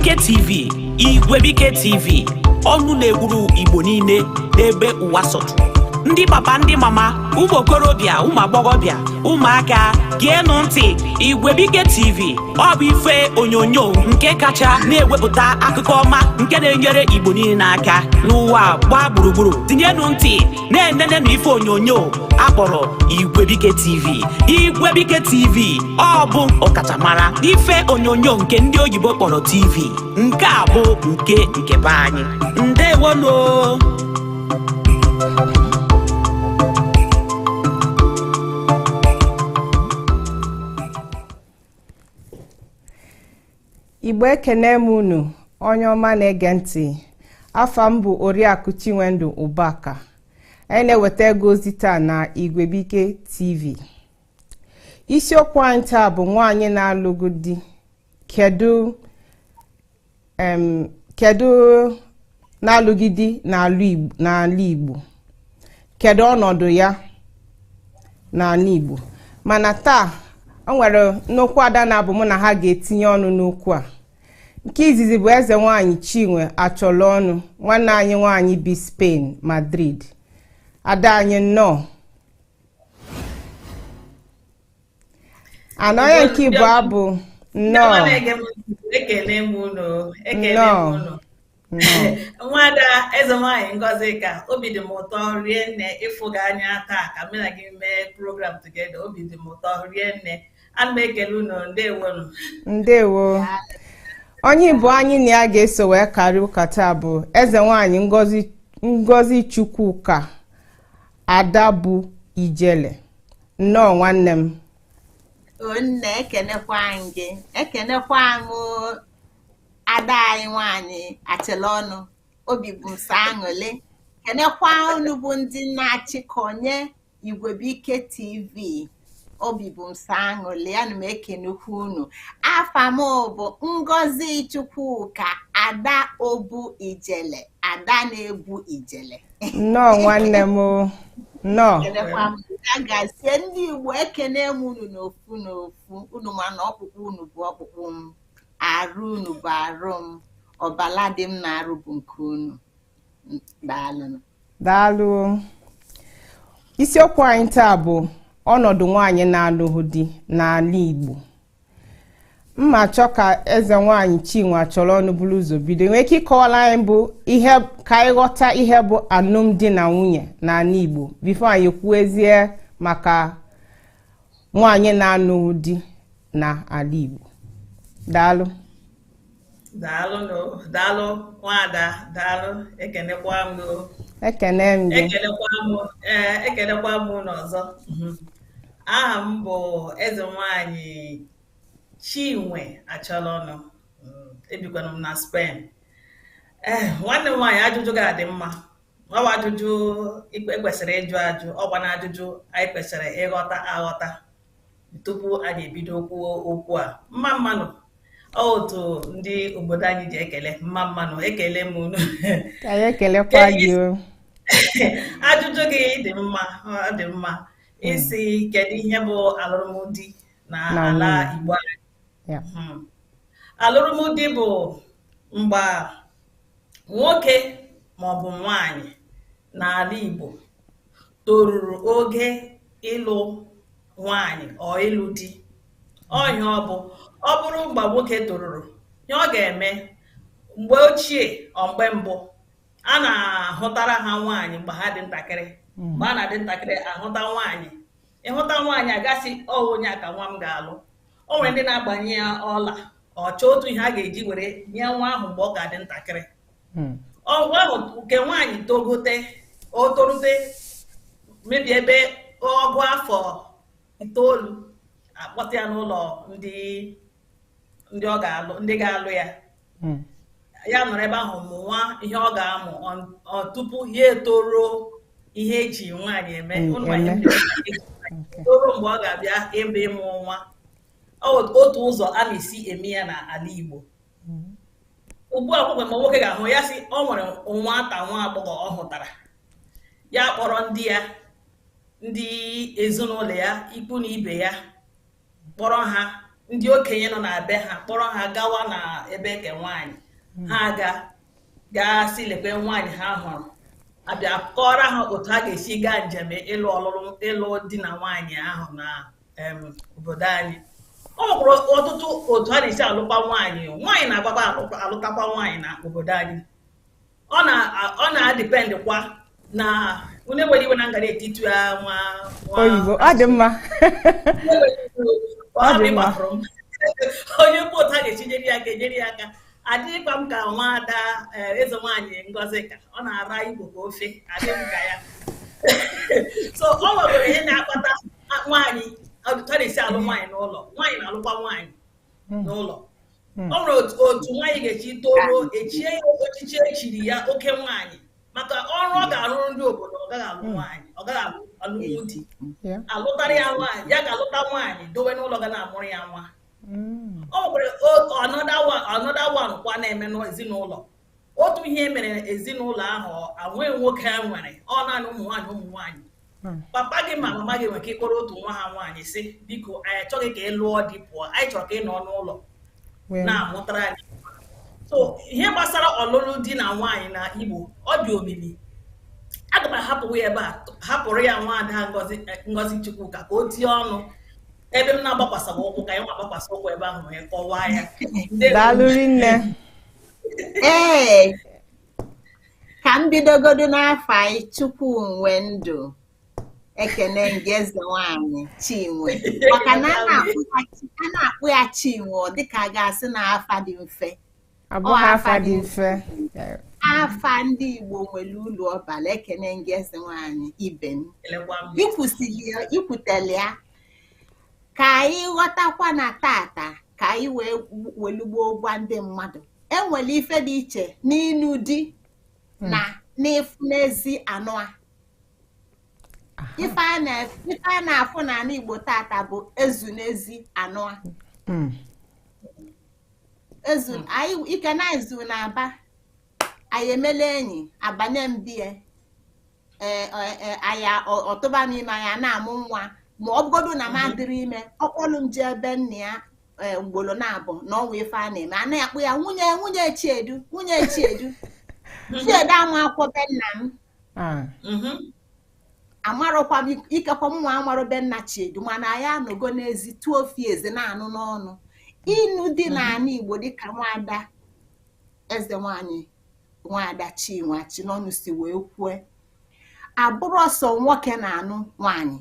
Igwebike TV, Igwebike TV, ọnụ na-egburu Igbo niile n'ebe ụwa sọtụ. Ndị papa, ndị mama, ụmụ okorobịa, ụmụ agbọghọbịa, ụmụaka, geenụ ntị. Igwebike TV, ọ bụ ife onyonyo nke kacha na-ewepụta akụkọ ọma nke na-enyere Igbo niile n'aka n'ụwa gbaa gburugburu. Tinyenụ ntị na-enenenụ ife onyonyo akpọrọ Igwebike TV. Igwebike TV, ọ bụ ọkachamara ife onyonyo nke ndị oyibo kpọrọ TV. Nke a bụ nke be anyị. Ndewonu. Igbo ekene m unu onye ọma na-ege ntị. Afa m bụ Oriakụ Chinwendu Ụbaka. Anyị na-eweta ego ozi taa na Igwebike TV. Isiokwu anyị taa bụ nwaanyị na-alụghị di. Kedu na-alụghị di n'ala Igbo? Kedu ọnọdụ ya n'ala Igbo? Mana taa o nwere nnukwu ada na-abụ mụ na ha ga-etinye ọnụ n'okwu a. Nke izizi bụ eze nwaanyị Chinwe achọrọ ọnụ, nwanne anyị nwaanyị bi Spain, Madrid. Ada anyị nnọọ. Anọghị nke Igbo abụ nnọọ. Nwada eze nwaanyị Ngozi ka obi dị m ụtọ rie nne ịfụ gị anya taa ka mụ na gị mee program together. Obi dị m ụtọ rie nne. Ana m ekele unu. Ndewonu. Ndewo. Onye Igbo anyị na ya ga-eso wee karị ụka taa bụ eze nwaanyị Ngozi Chukwuka Ada bụ Ijele. Nnọọ nwanne m. Nne ekenekwa gị. Ekenekwa m ada anyị nwaanyị achịla ọnụ. Obi bụ nsọ aṅụle. Kenekwa unu bụ ndị na-achịkọnye Igwebike TV. Obi bụ nsọ aṅụle. Ana m ekenekwa unu. Afa m bụ Ngozi Chukwuka Ada Obu Ijele. Ada na-ebu Ijele. Nnọọ nwanne m. Nnọọ. Kenekwa m agazie ndị Igbo ekene m unu n'ofu n'ofu. Unu ma na ọkpụkpụ unu bụ ọkpụkpụ m. Arụ unu bụ arụ m. Ọbala dị m na-arụ bụ nke unu. Daalụ. Daalụ. Isiokwu anyị taa bụ ọnọdụ nwaanyị na-alụghị di n'ala Igbo. Mma chọ ka eze nwaanyị Chinwe achọrọ ọnụ bụrụ ụzọ bido. Nwee ike ịkọwara anyị bụ ihe ka anyị ghọta ihe bụ alụmdi na nwunye n'ala Igbo bifo anyị kwuezie maka nwaanyị na-alụghị di n'ala Igbo. Daalụ. Daalụ nwada. Daalụ. Ekenekwa m gị. Ekene m gị. Ekenekwa m n'ọzọ. Aha m bụ eze nwaanyị Chinwe achọrọ ọnụ. Ebikwana m na Spain. Nwanne m nwaanyị, ajụjụ ga-adị mma. Ọ bụ ajụjụ ekwesịrị ịjụ ajụ. Ọ gwa na ajụjụ anyị kwesịrị ịghọta aghọta tupu anyị ebido okwu a. Mma mmanụ. Otu ndị obodo anyị ji ekele mma mmanụ. Ekele m unu. Ka anyị ekelekwa gị o. Ajụjụ gị dị mma. Ọ dị mma. Isi kedu ihe bụ alụmdi na ala Igbo? Alụmdi bụ mgbe nwoke maọbụ nwaanyị n'ala Igbo toruru oge ịlụ nwaanyị ọ ịlụ di. Ọhịa ọ bụrụ mgbe nwoke toruru, ihe ọ ga-eme mgbe ochie ọ mgbe mbụ a na-ahụtara ha nwaanyị mgbe ha dị ntakịrị. Mgbe a na-adị ntakịrị ahụta nwaanyị. Ịhụta nwaanyị agasị onye a ka nwa m ga-alụ. O nwere ndị na-agbanye ya ọla. Ọ chọọ otu ihe a ga-eji were nye nwa ahụ mgbe ọ ka dị ntakịrị. Ọgwụ ahụ nke nwaanyị o torute mebi ebe ọgụ afọ 9 akpọta ya n'ụlọ ndị ga-alụ ya. Ya nọrọ ebe ahụ mụnwa ihe ọ ga-amụ tupu ya etoro ihe eji nwaanyị eme. Toro mgbe ọ ga-abịa ebe ịmụ nwa. Otu ụzọ a na-esi eme ya n'ala Igbo. Ugbu a ma nwoke ga-ahụ ya sị ọ nwere nwata nwa agbọghọ ọ hụtara. Ya kpọrọ ndị ezinụlọ ya, ikwu na ibe ya, kpọrọ ha ndị okenye nọ na be ha kpọrọ ha gawa na ebe eke nwaanyị ha gaa si lekwe nwaanyị ha hụrụ abịa kọrọ ha otu a ga-esi gaa njem ịlụ di na nwaanyị ahụ na obodo anyị. Ọ nwekwara ọtụtụ otu a na-esi alụkwa nwaanyị na-agbaba alụtakwa nwaanyị na obodo anyị. Ọ na-adịpendịkwa na onye nwere iwe na ngara etiti nwa oyibo. Ọ dị mma. onye mkpụ otu a ga-esi nyere ya aka enyere ya aka. Adịghịkwa m ka nwaada eze nwaanyị Ngozi ka ọ na-ara Igbo ka ofe adịghị m ka ya. So ọ nwere ihe na-akpata nwaanyị a na-esi alụ nwaanyị n'ụlọ, nwaanyị na-alụkwa nwaanyị n'ụlọ. Ọ nwere otu nwaanyị ga-echi toruo echie ya echichi echiri ya oke nwaanyị maka ọrụ ọ ga-arụrụ ndị obodo. Ọ gaghị alụ nwaanyị, ọ gaghị alụ di, alụtara ya nwaanyị, ya ga-alụta nwaanyị dowe n'ụlọ ga na-amụrụ ya nwa. Ọ nwere another one kwa na-eme n'ezinụlọ. Otu ihe mere ezinụlọ ahụ anweghị nwoke ha nwere, ọ naanị ụmụ nwaanyị. Papa gị ma mama gị nwere ike ịkpọrọ otu nwa ha nwaanyị sị biko anyị achọghị ka ị lụọ di pụọ, anyị chọrọ ka ị nọ n'ụlọ na-amụtara anyị. So ihe gbasara ọlụlụ di na nwaanyị na Igbo ọ dị omimi. Aga m ahapụ ya ebe a, hapụrụ ya nwaada Ngozi Chukwuka ka o tie ọnụ ebe m na-agbakwasara ụkwụ ka anyị nwa agbakwasa ụkwụ ebe ahụ wee kọwaa ya. Daalụ rinne. Ee, ka m bidogodo n'afọ anyị Chukwu nwe ndụ ekene ngị eze nwaanyị Chinwe maka na a na-akpụ ya Chinwe ọ dịka a ga-asị na afa dị mfe. Abụghị afa dị mfe. Afa ndị Igbo nwere ụlọ ọbala ekene ngị eze nwaanyị ibe m ikwutele ya ka anyị ghọtakwa na tata ka anyị wee welugbo gwa ndị mmadụ enwere ife dị iche n'ịnụ di na n'ịfụ n'ezi anụ a. Ife a na-afụ n'ala Igbo tata bụ ezu n'ezi anụ a. Ezu anyị ike na ezu na-aba anyị emele enyi abanye mbie aya ọtụba m ime anya na-amụ nwa ma ọ bụgodu na m adịrị ime ọkpọlụ m ji ebe nna ya mgbolo na-abụ na ọnwa ife a na-eme a na-akpụ ya nwunye Chiedu Chiedu ama akwụkwọ be nna m amarọkwa m ikekwa m nwa amarụ be nna Chiedu mana ya anọgo n'ezi tụọ ofi eze na-anụ n'ọnụ. Ịnụ dị n'ala Igbo dịka nwaada eze nwaanyị nwaada Chinwe Achịnọnụ si wee kwue abụrụ ọsọ nwoke na-anụ nwaanyị.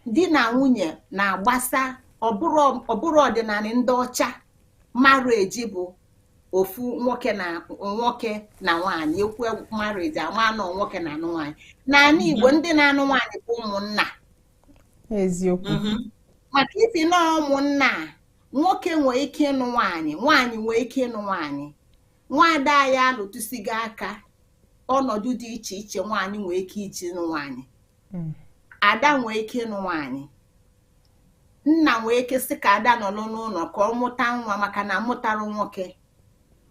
Di na nwunye na-agbasa ọbụrụ ọdịnala ndị ọcha marriage bụ ofu nwoke na nwaanyị ekwe marriage ama nọ nwoke na anụ nwaanyị. N'ala Igbo ndị na-anụ nwaanyị bụ ụmụnna. Eziokwu. Maka isi na ụmụnna nwoke nwee ike ịnụ nwaanyị, nwaanyị nwee ike ịnụ nwaanyị. Nwaada ya alụtụsigo aka ọnọdụ dị iche iche nwaanyị nwee ike iji nụ nwaanyị. Ada nwee ike ịnụ nwaanyị. Nna nwee ike sị ka ada nọrọ n'ụlọ ka ọ mụta nwa maka na mụtarụ nwoke.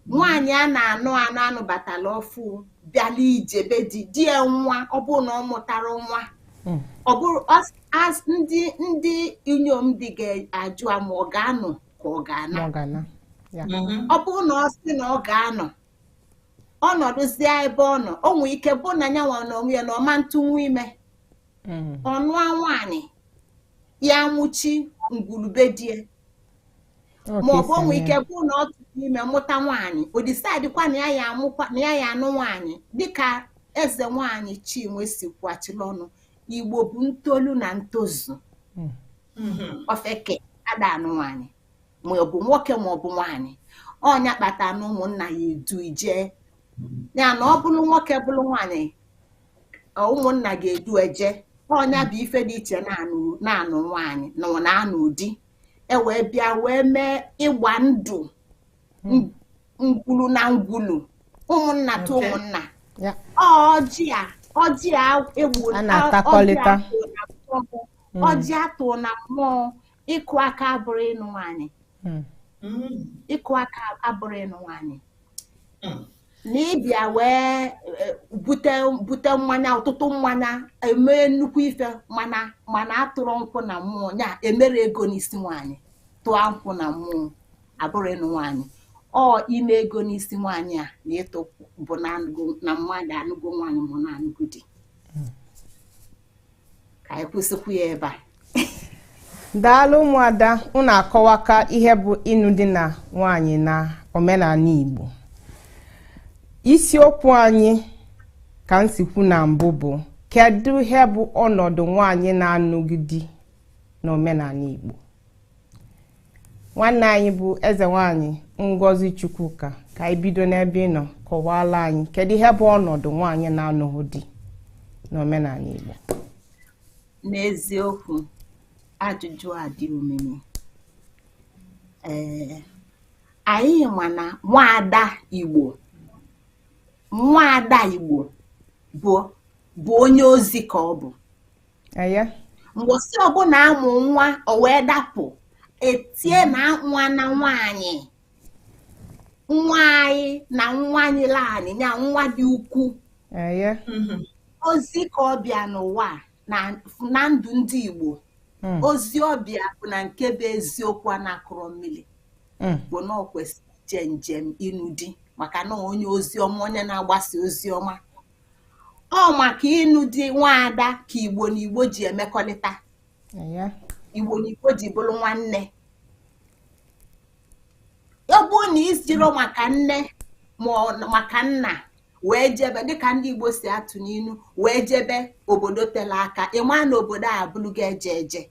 Nwaanyị a na-anụbatala ọfụ bịala ijebe di ya nwa ọ bụrụ na ọ mụtarụ nwa. Ọ bụrụ ndị inyom dị ga-ajụ ma ọ ga-anọ ka ọ ga-ana. Ọ bụrụ na ọ sị na ọ ga-anọ ọnọdụzie ebe ọ nọ o nwee ike bụ na ya nwa na onwe ya na ọma ntụnwu ime ọnụa nwaanyị ya nwụchi ngwurube die ma ọ bụ onwe ike bụ na ọ tụrụ ime mụta nwaanyị o disaidịkwa na ya ya anụ nwaanyị dịka eze nwaanyị Chinwe si kwachiri ọnụ. Igbo bụ ntolu na ntozu. Ofeke ada anụ nwaanyị ma ọ bụ nwoke ma ọ bụ nwaanyị. Ọnya kpata na ụmụnna ya edu ije ya na ọ bụrụ nwoke bụrụ nwaanyị ụmụnna ga-edu eje. Ọnya bụ ife dị iche na-anụ nwaanyị na anụ di wee bịa wee mee ịgba ndụ ngwulu na ngwulu ụmụnna tụ ụmụnna. Ọjị a egbu na-atakọlịta. Ọjị atụ na mmụọ ịkụ aka abụrụ ịnụ nwaanyị. Ịkụ aka abụrụ ịnụ nwaanyị. Na ịbịa wee bute mmanya ọtụtụ mmanya eme nnukwu ife mana atụrụ nkwụ na mmụọ ya emere ego n'isi nwaanyị. tụọ nkwụ na mmụọ abụrụ ịnụ nwaanyị ọ ime ego n'isi nwaanyị a na ịtụ bụ na mmadụ anụgo nwaanyị ma na anụgo di ka anyị kwụsịkwu ya ebe a. Daalụ ụmụada, unu akọwaka ihe bụ ịnụ di na nwaanyị na omenala Igbo. Isiokwu anyị ka m si kwu na mbụ bụ kedu ihe bụ ọnọdụ nwaanyị na-anụghị di n'omenala Igbo. Nwanne anyị bụ eze nwaanyị Ngozi Chukwuka ka anyị bido n'ebe ị nọ kọwala anyị kedu ihe bụ ọnọdụ nwaanyị na-anụghị di n'omenala Igbo. N'eziokwu ajụjụ a dị omimi. Anyị ma na nwaada Igbo bụ onye ozi ka ọ bụ. Mgbọsị ọbụla amụ nwa o wee dapụ etie na nwa na nwaanyị nwa anyị na nwa anyị laanị ya nwa dị ukwu ozi ka ọ bịa n'ụwa na ndụ ndị Igbo. Ozi ọbịa bụ na nke bụ eziokwu a na-akụrọ mmiri bụ na ọ kwesịrị ije njem ịnụ di maka na onye ozi ọma onye na-agbasa ozi ọma ọ maka ịnụ di nwaada ka Igbo na Igbo ji emekọrịta. Igbo na Igbo ji bụrụ nwanne. Ọ bụ na isiro maka nne ma maka nna wee jebe dịka ndị Igbo si atụ n'inu wee jebe obodo tele aka ịma na obodo a abụlụga eje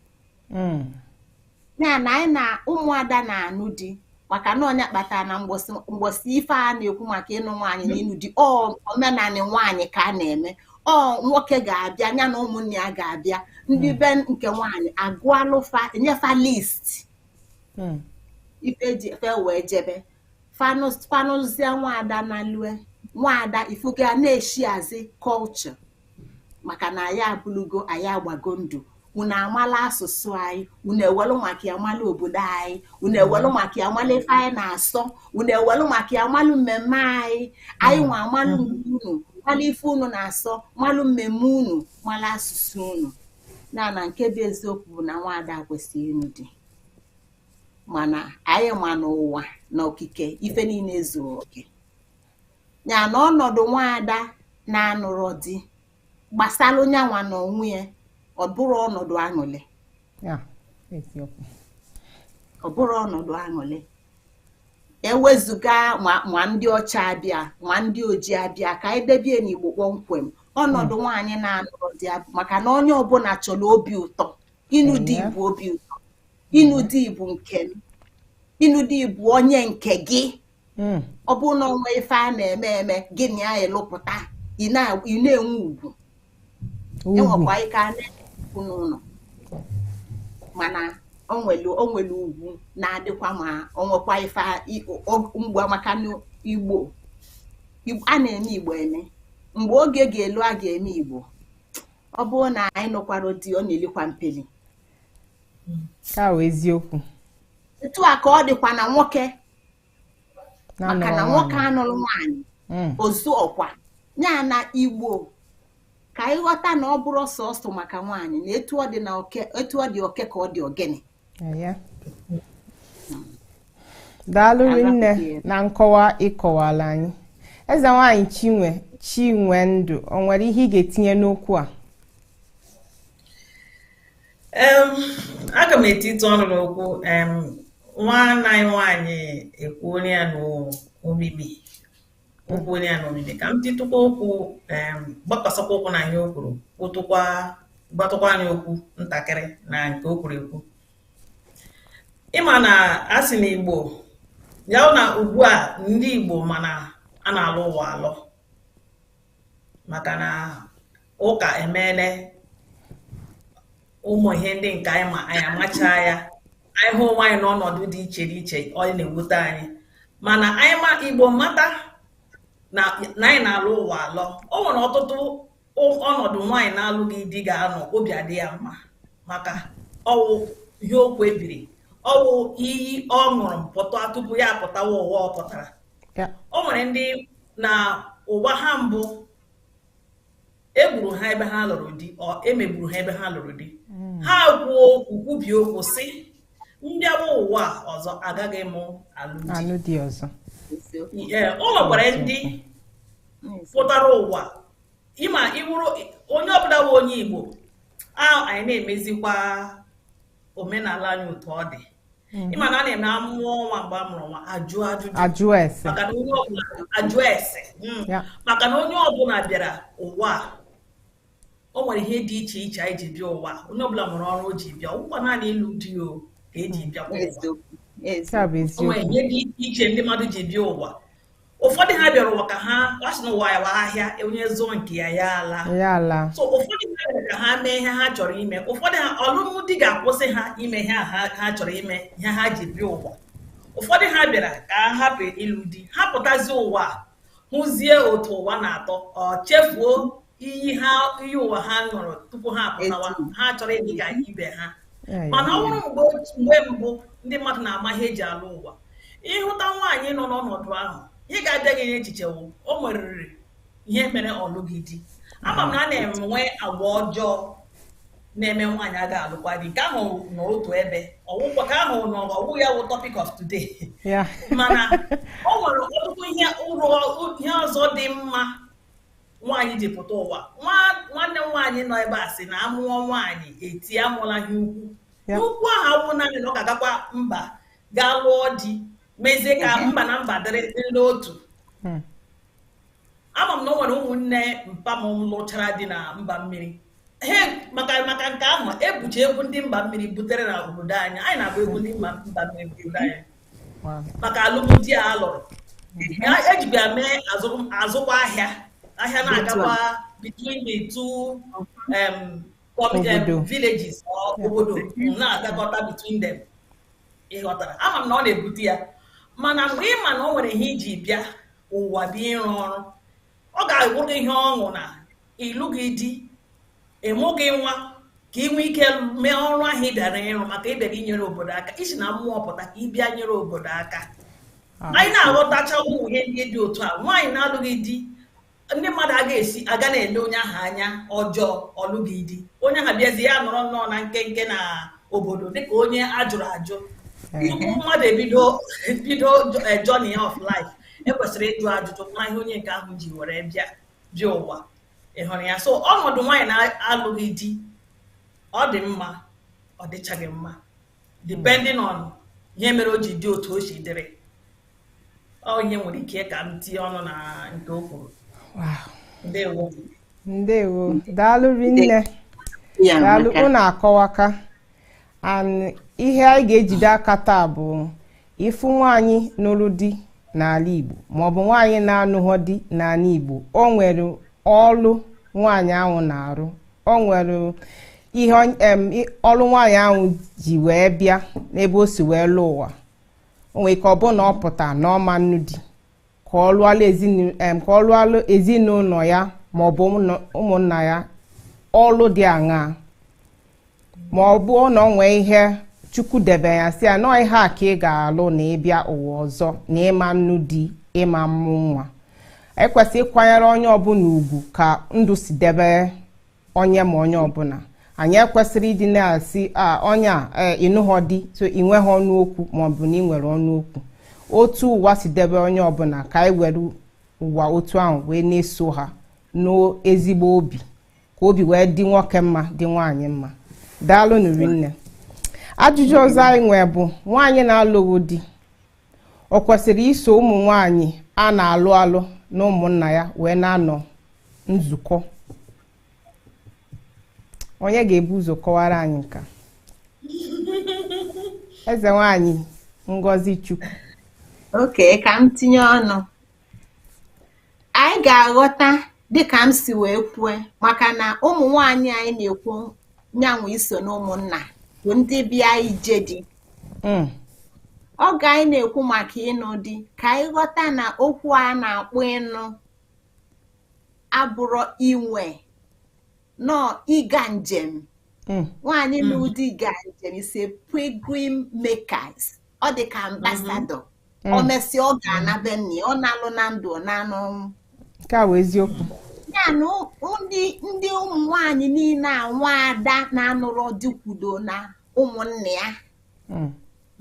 ya na anyị na ụmụada na-anụ di maka na onye kpatara na mgbọsị ife a na-ekwu maka ịnụ nwaanyị na ịnụ di omenala nwaanyị ka a na-eme nwoke ga-abịa ya na ụmụnne ya ga-abịa ndị be nke nwaanyị agụalụfa enyefa list ife eji efe wee jebe fanụzie nwaada na lue nwaada ifuga na-eshi azi culture maka na anyị abụlugo anyị agbago ndụ unu amala asụsụ anyị unu ewelu maka ya mala obodo anyị unu ewelu maka ya mala ife anyị na-asọ unu ewelu maka ya malụ mmemme anyị nwa amalụ unu mala ife unu na-asọ malụ mmemme unu mala asụsụ unu na nke bụ eziokwu bụ na nwaada kwesịrị ịnụ di mana anyị ma n'ụwa na okike ife niile zuru oke ya na ọnọdụ nwaada na-anụrụ di gbasalụ nyanwa na onwe ya ọ bụrụ ọnọdụ aṅụle. Ọ bụrụ ọnọdụ aṅụle ewezuga ma ndị ọcha abịa ma ndị ojii abịa ka anyị debie n'Igbo kpọmkwem ọnọdụ nwaanyị na-anụrụ di maka na onye ọbụla chọrọ obi ụtọ. Ịnụ di bụ obi ụtọ. Ịnụ di bụ nke m. Ịnụ di bụ onye nke gị. Ọ bụrụ na onwe ife a na-eme gịnị ya elụpụta ị na-enwe ugwu enwekwa ike a na-ekwu n'ụlọ mana o nwere ugwu na-adịkwa ma onwekwa ife mgbe maka Igbo a na-eme Igbo eme mgbe oge ga-elu a ga-eme Igbo ọ bụrụ na anyị nọkwara di ọ na-elikwa mpeli ka eziokwu etu a ka ọ dịkwa na nwoke maka na nwoke anụrụ nwaanyị ozu ọkwa ya na Igbo ka anyị ghọta na ọ bụrụ sọsọ maka nwaanyị na etu ọ dị oke ka ọ dị ogene. Daalụ nne na nkọwa ịkọwala anyị. Eze nwaanyị Chinwe Ndụ o nwere ihe ị ga-etinye n'okwu a? Aga m etiti ọnụ n'okwu nwanne anyị nwaanyị ekwuola ya n'obibi ka m titụkwa okwu gbakọsakwa okwu na ihe o kwuru gbatụkwa anyị okwu ntakịrị na nke o kwuru ekwu. Ịma na a sị na Igbo ya na ugbu a ndị Igbo mana a na-alụ ụwa alụ maka na ụka emeela ụmụ ihe ndị nke anyị amacha ya anyị hụ nwaanyị n'ọnọdụ dị iche iche ọ na-ewute anyị mana anyị ma Igbo mata na anyị na-alụ ụwa alọ o nwere ọtụtụ ọnọdụ nwaanyị na-alụghị di ga-anọ obi adị ya mma maka ọwụ ihe o kwebiri ọwụ iyi ọ ṅụrụ pụta tupu ya apụtawa ụwa ọ pụtara. O nwere ndị na ụwa ha mbụ egburu ha ebe ha lụrụ di emegburu ha ebe ha lụrụ di ha kwuo okwu kwubie okwu sị mbịawa ụwa ọzọ agaghị mụ alụ dị ọzọ. o nwekwara ndị pụtara ụwa ịma iwuru onye ọbụla bụ onye Igbo anyị na-emezikwa omenala anyị otu ọ dị. Ịma na a na-eme amụọ nwa mgbe a mụrụ nwa ajụ ese maka na onye ọbụla bịara ụwa o nwere ihe dị iche iche anyị ji bịa ụwa. Onye ọbụla nwere ọrụ o ji bịa, ụkwa naanị ịlụ di o ka eji bịa ụwa. O nwere ihe dị iche ndị mmadụ ji bịa ụwa. Ụfọdụ ha bịara ụwa ka ha asị na ụwa ya wa ahịa, onye zụọ nke ya ala. So ụfọdụ ha bịara ka ha mee ihe ha chọrọ ime. Ụfọdụ ha ọlụmdi ga-akwụsị ha ime ihe ha chọrọ ime, ihe ha ji bịa ụwa. Ụfọdụ ha bịara ka ha hapụ ịlụ di, ha pụtazie ụwa hụzie otu ụwa na-atọ, ọ chefuo iyi ụwa ha nọrọ tupu ha apụtawa. Ha chọrọ ịdị ka ibe ha. Mana ọ bụrụ mgbe mbụ ndị mmadụ na-ama ihe eji alụ ụwa, ịhụta nwaanyị nọ n'ọnọdụ ahụ, ị ga-abịa gị n'echiche o nweriri ihe mere ọlụghị di. Ama m na a na-enwe agwa ọjọọ na-eme nwaanyị a ga-alụkwa di, nke ahụ n'otu ebe ọwụkwa ka ahụ n'ọwụ ya wụ topic of today. Mana o nwere ọtụtụ ihe ọzọ dị mma nwaanyị ji pụta ụwa. Nwanne m nwaanyị nọ ebe a sị na amụọ nwaanyị eti amụọla ha ukwu. N'ukwu ahụ awụ naanị na ọ ga-agakwa mba gaa lụọ di, mezie ka mba na mba dịrị n'otu. Ama m na o nwere ụmụnne mpa m lụchara di na mba mmiri. Maka nke ahụ ebuche egwu ndị mba mmiri butere na obodo anyị. Anyị na-agba egwu ndị mba mmiri obodo anyị maka alụmdi a lụrụ. Ejibịa mee azụkwa ahịa na-agakwa between the two villages or obodo na-agakọta between them. Ịghọtara? Ama m na ọ na-ebute ya. Mana mgbe ị ma na o nwere ihe iji bịa ụwa bịa ịrụ ọrụ, ọ ga-agwụrụ ihe ọṅụ na ịlụghị di, ịmụghị nwa, ka ị nwee ike mee ọrụ ahụ ị bịara ịrụ maka ịbịara inyere obodo aka. Isi na mmụọ pụta ka ị bịa nyere obodo aka. Anyị na-aghọtacha ụmụ ihe ndị dị otu a. Nwaanyị na-alụghị di, ndị mmadụ aga na-ele onye ahụ anya ọjọọ ọlụghị di. Onye ahụ bịazi ya nọrọ nnọọ na nkenke na obodo dịka onye ajụrụ ajụ. Tupu mmadụ ebido journey of life, ekwesịrị ịjụ ajụjụ ma ihe onye nke ahụ ji were bịa ụwa. Ị hụrụ ya? So ọnọdụ nwaanyị na-alụghị di, ọ dị mma, ọ dịchaghị mma, depending on ihe mere o ji dị otu o si dịrị. Ọ ihe nwere ike ka m tinye ọnụ na nke o kwuru. Ndewo, daalụ rinne. Daalụ, unu akọwaka. Ihe anyị ga-ejide aka taa bụ ịfụ nwaanyị nụrụ di n'ala Igbo maọbụ nwaanyị na-anụghọ di n'ala Igbo. O nwere ọlụ nwaanyị ahụ na-arụ. O nwere ihe ọlụ nwaanyị ahụ ji wee bịa n'ebe o si wee lụọ ụwa. O nwere ka ọ bụ na ọ pụta na ọma nnu di ka ọ lụọlụ ezinụlọ ya maọbụ ụmụnna ya ọlụ dị aṅaa. Ma ọ bụ na ọ nwee ihe Chukwu debe ya si ya nọọ ihe a ka ị ga-alụ na ịbịa ụwa ọzọ na ịma nnu di, ịma mmụ nwa. Ekwesị ịkwanyere onye ọbụla ugwu ka ndụ si debe onye ma onye ọbụla. Anyị ekwesịrị ịdị na-asị onye a ịnụghọ di so ị nweghị ọnụ okwu maọbụ na ị nwere ọnụ okwu. Otu ụwa si debe onye ọbụla ka anyị were ụwa otu ahụ wee na-eso ha n'ezigbo obi, ka obi wee dị nwoke mma dị nwaanyị mma. Daalụ rinne. Ajụjụ ọzọ anyị nwee bụ nwaanyị na-alụghị di o kwesịrị iso ụmụ nwaanyị a na-alụ na ụmụnna ya wee na-anọ nzukọ? Onye ga-ebu ụzọ kọwara anyị nke a? Eze nwaanyị Ngozi Chukwu. Oke, ka m tinye ọnụ. Anyị ga-aghọta dịka m si wee kwue, maka na ụmụ nwaanyị anyị na-ekwu nyanwụ iso na ụmụnna bụ ndị bịa ije di. Oge anyị na-ekwu maka ịnụ di, ka anyị ghọta na okwu a na-akpọ ịnụ abụrụ inwe nọ ịga njem. Nwaanyị na ụdị ga njem ise pilgrim makers. Ọ dị ka ambassador. O mesị ọ ga-anabe nni, ọ na-alụ na ndụ na n'ọnwụ. Nke a bụ eziokwu. Ya na ndị ụmụ nwaanyị niile a nwaada na-anụrụ di kwudo na ụmụnne ya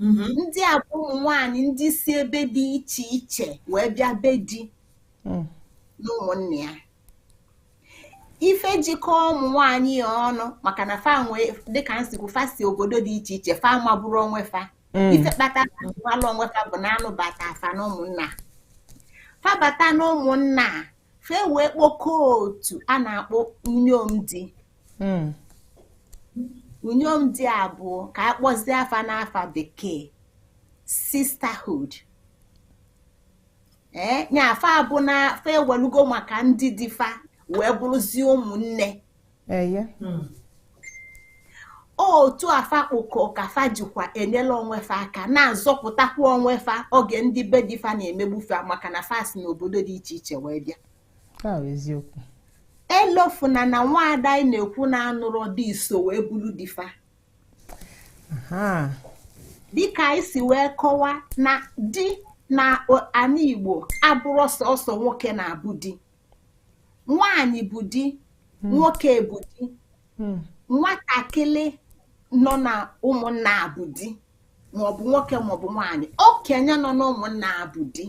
ndị a bụ ụmụ nwanyị ndị si ebe dị iche iche wee bịa be di na ụmụnne ya. Ife jikọ ụmụ nwanyị ya ọnụ maka na fa nwee dịka nsikwu fa si obodo dị iche iche fa mabụrụ onwe fa. Ife kpatara alụ onwe fa bụ na anụ bata afa na ụmụnna fa bata na ụmụnna fe wee kpokọọ otu a na-akpọ unyom di. Unyom di a bụ ka a kpọzie afa n'afa bekee sisterhood. Nyafa bụ na fa ewelugo maka ndị dị fa wee bụrụzie ụmụnne. Otu afa kpụkọ ka fa jikwa enyela onwe fa aka na-azọpụtakwa onwe fa oge ndị be dị fa na-emegbu fa maka na fa si n'obodo dị iche iche wee bịa. Eziokwu. Elofuna na nwaada anyị na-ekwu na anụrụ dị iso wee bụrụ dị fa. Dịka anyị si wee kọwa na di na ana Igbo abụrụ sọsọ nwoke na-abụ di. Nwaanyị bụ di, nwoke bụ di, nwatakịrị nọ na ụmụnna bụ di, maọbụ nwoke maọbụ nwaanyị, okenye nọ na ụmụnna bụ di.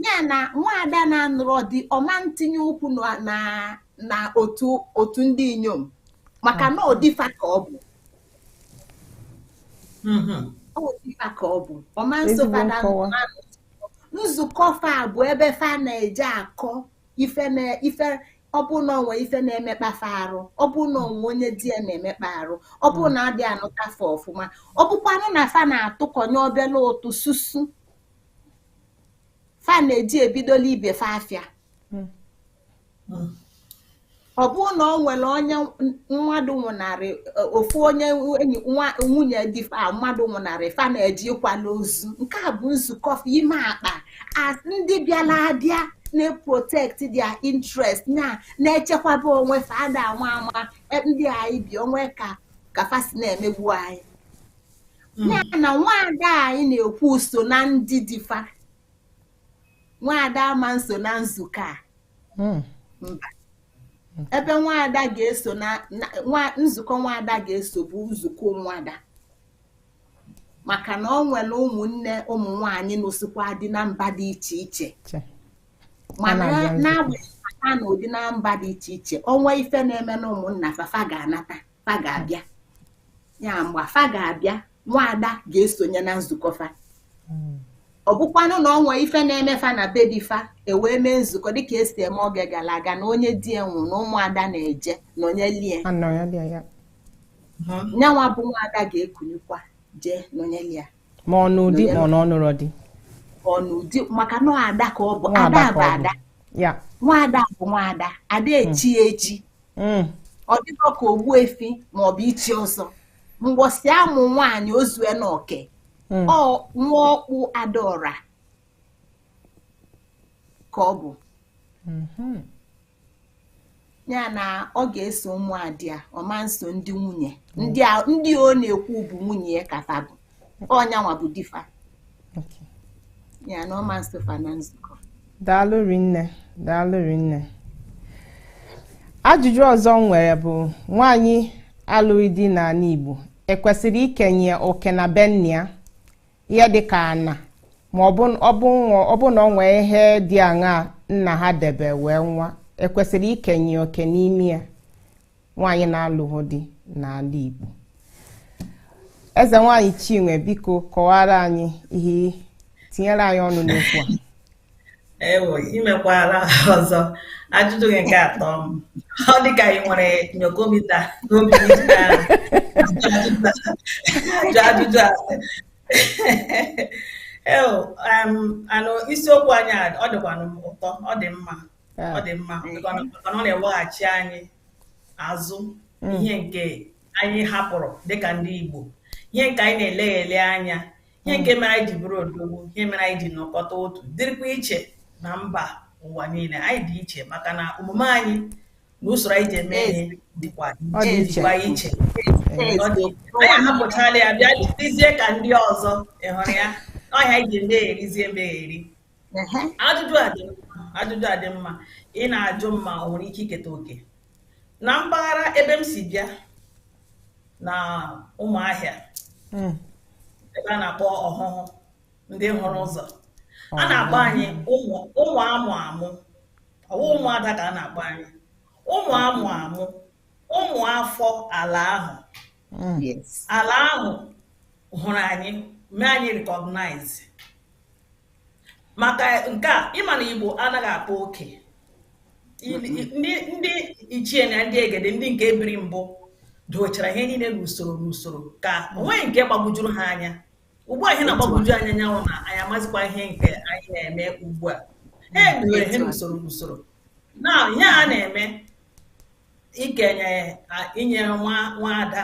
Ya na nwaada na-anụrụ di ọma ntinye ụkwụ na otu ndị inyom maka na odifa ka ọ bụ. Odifa ka ọ bụ ọma nsofada nzukọ fa bụ ebe fa na-eje akọ ife ọ bụ na onwe ife na-emekpa fa arụ, ọ bụ na onwe onye di ya na-emekpa arụ, ọ bụ na adị anụtafa ọfụma, ọ bụkwanụ na fa na-atụkọnye obele ụtụ susu fa na-eji ebidola ibe fa afịa. Ọ bụ na o nwere onye mmadụ nwụnarị ofu onye enyi nwunye dị fa mmadụ nwụnarị fa na-eji ịkwala ozu. Nke a bụ nzukọ ime akpa as ndị bịala abịa na-protect their interest na-echekwaba onwe fa ada anwa ama ndị anyị bi onwe ka fa si na-emegbu anyị. Ya na nwaada anyị na-ekwu so na ndị dị fa. Nwaada ama nso na nzukọ a. Mba. Ebe nwaada ga-eso nzukọ nwaada ga-eso bụ nzukọ ụmụada maka na ọ nwere ụmụnne ụmụ nwanyị n'osikwa dị na mba dị iche iche. Mana na-agbanyeghị na ụdị na mba dị iche iche onwe ife na-eme na ụmụnna fa ga-anata fa ga-abịa. Ya mgbe fa ga-abịa nwaada ga-esonye na nzukọ fa. Ọ bụkwanụ na onwe ife na-eme fa na be di fa ewee mee nzukọ dịka esi eme oge gara aga na onye di enwu na ụmụada na-eje na onye lie nyanwa bụ nwaada ga-ekunikwa jee na onye lie ma ọ n'ụdị ma ọ n'ọnụrụ dị n'ụdị maka na ada ka ọ bụ ada bụ ada. Nwaada bụ nwaada, ada echi echi. Ọ dịkọ ka ogbuefi maọbụ ichi ọzọ. Mgbọsị amụ nwaanyị ozue na oke ọ nwa ọkpụ adaọra ka ọ bụ. Ya na ọ ga-eso ụmụadị a ọma nso ndị nwunye ndị ọ na-ekwu bụ nwunye ya ka fa bụ ọnyanwa bụ difa. Ya na ọma nso fa na nzukọ. Daalụ rinne. Ajụjụ ọzọ m nwere bụ nwaanyị alụghị di n'ala Igbo ekwesịrị ikenye oke na be nne ya ihe dịka ana ma ọ bụ na ọ nwee ihe dị aṅaa nna ha debe wee nwa ekwesịrị ikenye oke n'ime ya nwaanyị na-alụghị di n'ala Igbo. Eze nwaanyị Chinwe biko kọwara anyị ihe tinyere anyị ọnụ n'okwu a. Imekwara ọzọ ajụjụ gị nke atọ m ọ dịka ị nwere nyokomita n'obi ajụjụ anụ isiokwu anyị ọ dịkwanụ m ụtọ, ọ dị mma ọ na-eweghachi anyị azụ ihe nke anyị hapụrụ dịka ndị Igbo, ihe nke anyị na-eleghele anya, ihe nke mere anyị ji bụrụ odogwu, ihe mere anyị ji nọkọta otu dịrịkwa iche na mba ụwa niile. Anyị dị iche maka na omume anyị na usoro anyị ji eme ihe dịkwa iche. Anyị ahapụchala ya bịa dizie ka ndị ọzọ, ịhụrụ ya ọhịa anyị ji emegherizie emegheri. Ajụjụ a dị mma. Ị na-ajụ mma o nwere ike iketa oke na mpaghara ebe m si bịa na Ụmụahịa. ebe a na-akpọ ọhụhụ ndị hụrụ ụzọ. A na-akpọ anyị ụmụ amụ amụ, ọwụ ụmụada ka a na-akpọ anyị ụmụ amụ amụ, ụmụ afọ ala ahụ. Ala ahụ hụrụ anyị, mee anyị recognize. Maka nke a, ịma na Igbo anaghị akpa oke. Ndị ichie na ndị egede, ndị nke biri mbụ, dochara ihe niile n'usoro ka onweghị nke gbagwujuru ha anya. Ugbu a ihe na-agbagwoju anya nyanwụ na anyị amazikwa ihe nke anyị na-eme ugbu a. Ha edowere ihe n'usoro. Na ihe a na-eme ikenye inyere nwaada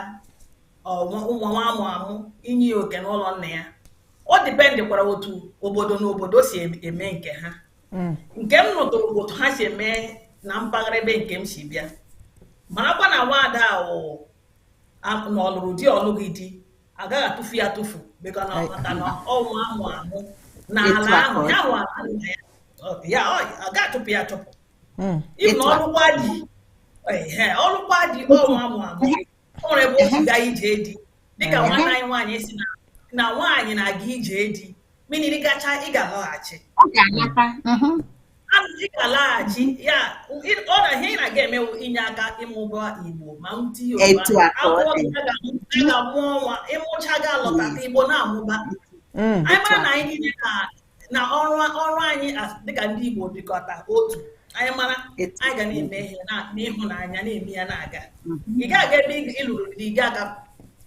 ụmụ nwa amụ amụ inye ya oke n'ụlọ nna ya. Ọ dịpendikwara otu obodo na obodo si eme nke ha. Nke m nụtụrụ otu ha si eme na mpaghara ebe nke m si bịa. Marakwa na nwaada na ọlụrụ di ọlụghị di agaghị atụfu ya atụfu maka na ọnwa amụ amụ na ala ahụ ya nwa ya agaghị atụpụ ya atụpụ. Ibu na ọlụkwa di ọnwa amụ amụ, o nwere ebe o si gaa ije di, dịka nwanne anyị nwaanyị si na nwaanyị na-aga ije di, mmiri gacha ị ga-alọghachi. Ị ga-alaghachi ya, ọ na ihe ị na-aga emewu inye aka ịmụba Igbo ma ntị Yoruba ga-amụ ọnwa ịmụcha ga-alọtata Igbo na-amụba. Anyị mara na anyị niile na ọrụ anyị dịka ndị Igbo dịkọta otu. Anyị mara anyị ga na-eme ihe n'ịhụnanya, na-eme ya na-aga. Ị ga-aga ebe ịlụrụ di gị aka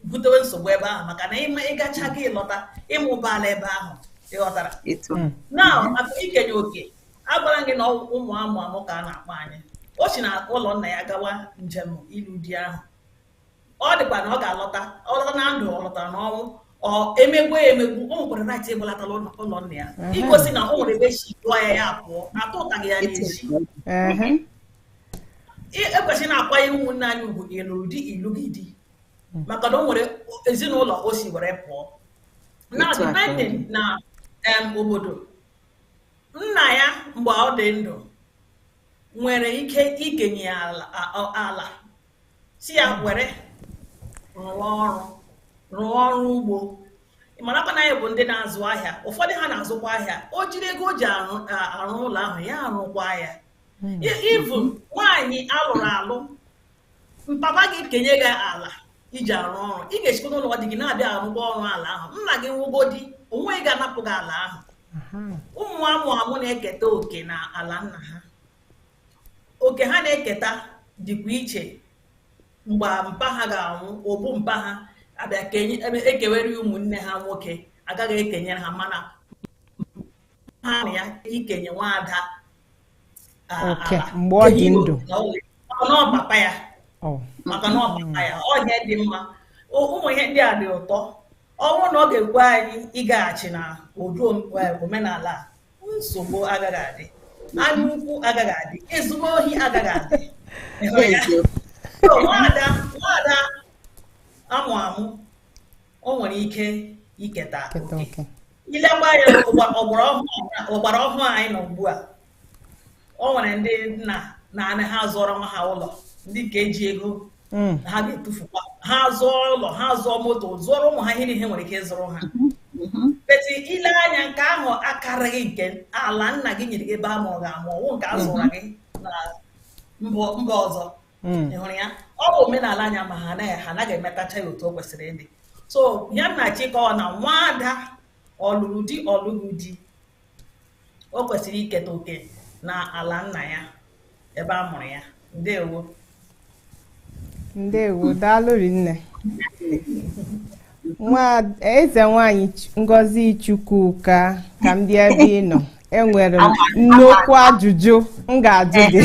butewe nsogbu ebe ahụ, maka na ịgacha gị ịlọta ịmụbala ebe ahụ. Ịghọtara? Na maka ikenye oke, agwara gị na ụmụ amụ amụ ka a na-akpọ anyị. O si na ụlọ nna ya gawa njem ịlụ di ahụ. Ọ dịkwa na ọ ga-alọta, ọ lọta na ndụ, ọ lọtara n'ọnwụ, emegbu o nwekwara right ịgbalatala ụlọ nna ya, igosi na o nwere ebe chi dụọ ya pụọ, atụ ụtaghị ya n'ezi. Ekwesịrị na-akwanye ụmụnne anyị ugwu gị lụrụ di ịlụghị di, maka na o nwere ezinụlọ o si were pụọ. Na depending na obodo, nna ya mgbe ọ dị ndụ nwere ike ikenye ala si ya were rụọ ọrụ ugbo. Marakwa na anyị bụ ndị na-azụ ahịa, ụfọdụ ha na-azụkwa ahịa, o jiri ego o ji arụ ụlọ ahụ ya arụkwa ya. Ivu nwaanyị alụrụ alụ, papa gị kenye gị ala iji arụ ọrụ, ị ga-esikwa n'ụlọ dị gị na-abịa arụkwa ọrụ ala ahụ. Nna gị nwụgodi, onweghị ga-anapụ gị ala ahụ. Ụmụ amụ amụ na-eketa oke na ala nna ha. Oke ha na-eketa dịkwa iche. Mgbe mpa ha ga-anwụ, obu mpa ha abịa ekewere ụmụnne ha nwoke, agaghị ekenyere ha, mana ha na ya ikenye nwaada mgbe ọ dị ndụ n'ọpapa ya, maka na ọpapa ya ọhịa dị mma. Ụmụ ihe ndị a dị ụtọ. Ọ bụrụ na ọ ga-ekwe anyị ịgaghachi na ụdị omenala a, nsogbu agaghị adị, anya ukwu agaghị adị, ezigbo ohi agaghị adị. Nwaada amụ amụ, o nwere ike iketa oke. Ilekwa ya ọgbara ọhụụ anyị nọ ugbu a, o nwere ndị nna na ha zụọrọ nwa ha ụlọ, ndị nke eji ego ha ga-etufukwa, ha zụọ ụlọ, ha zụọ moto, zụọrọ ụmụ ha ihe niile nwere ike ịzụrụ ha. Beti ile anya nke ahụ akarịghị nke ala nna gị nyere gị ebe a mụrụ gị amụ, ọwụ nke a zụrụ gị na mba ọzọ. Ị hụrụ ya? Ọ bụ omenala anya ma ha anaghị emetacha ya otu o kwesịrị ịdị. So ya na chịkọọ na nwaada ọlụrụ di ọlụghị di, o kwesịrị iketa oke na ala nna ya ebe a mụrụ ya. Ndewo. Ndewo, daalụ rinne. Eze nwanyị Ngozi Chukwuka, ka m bịa ebe ị nọ. Enwere m nnukwu ajụjụ m ga-ajụ gị.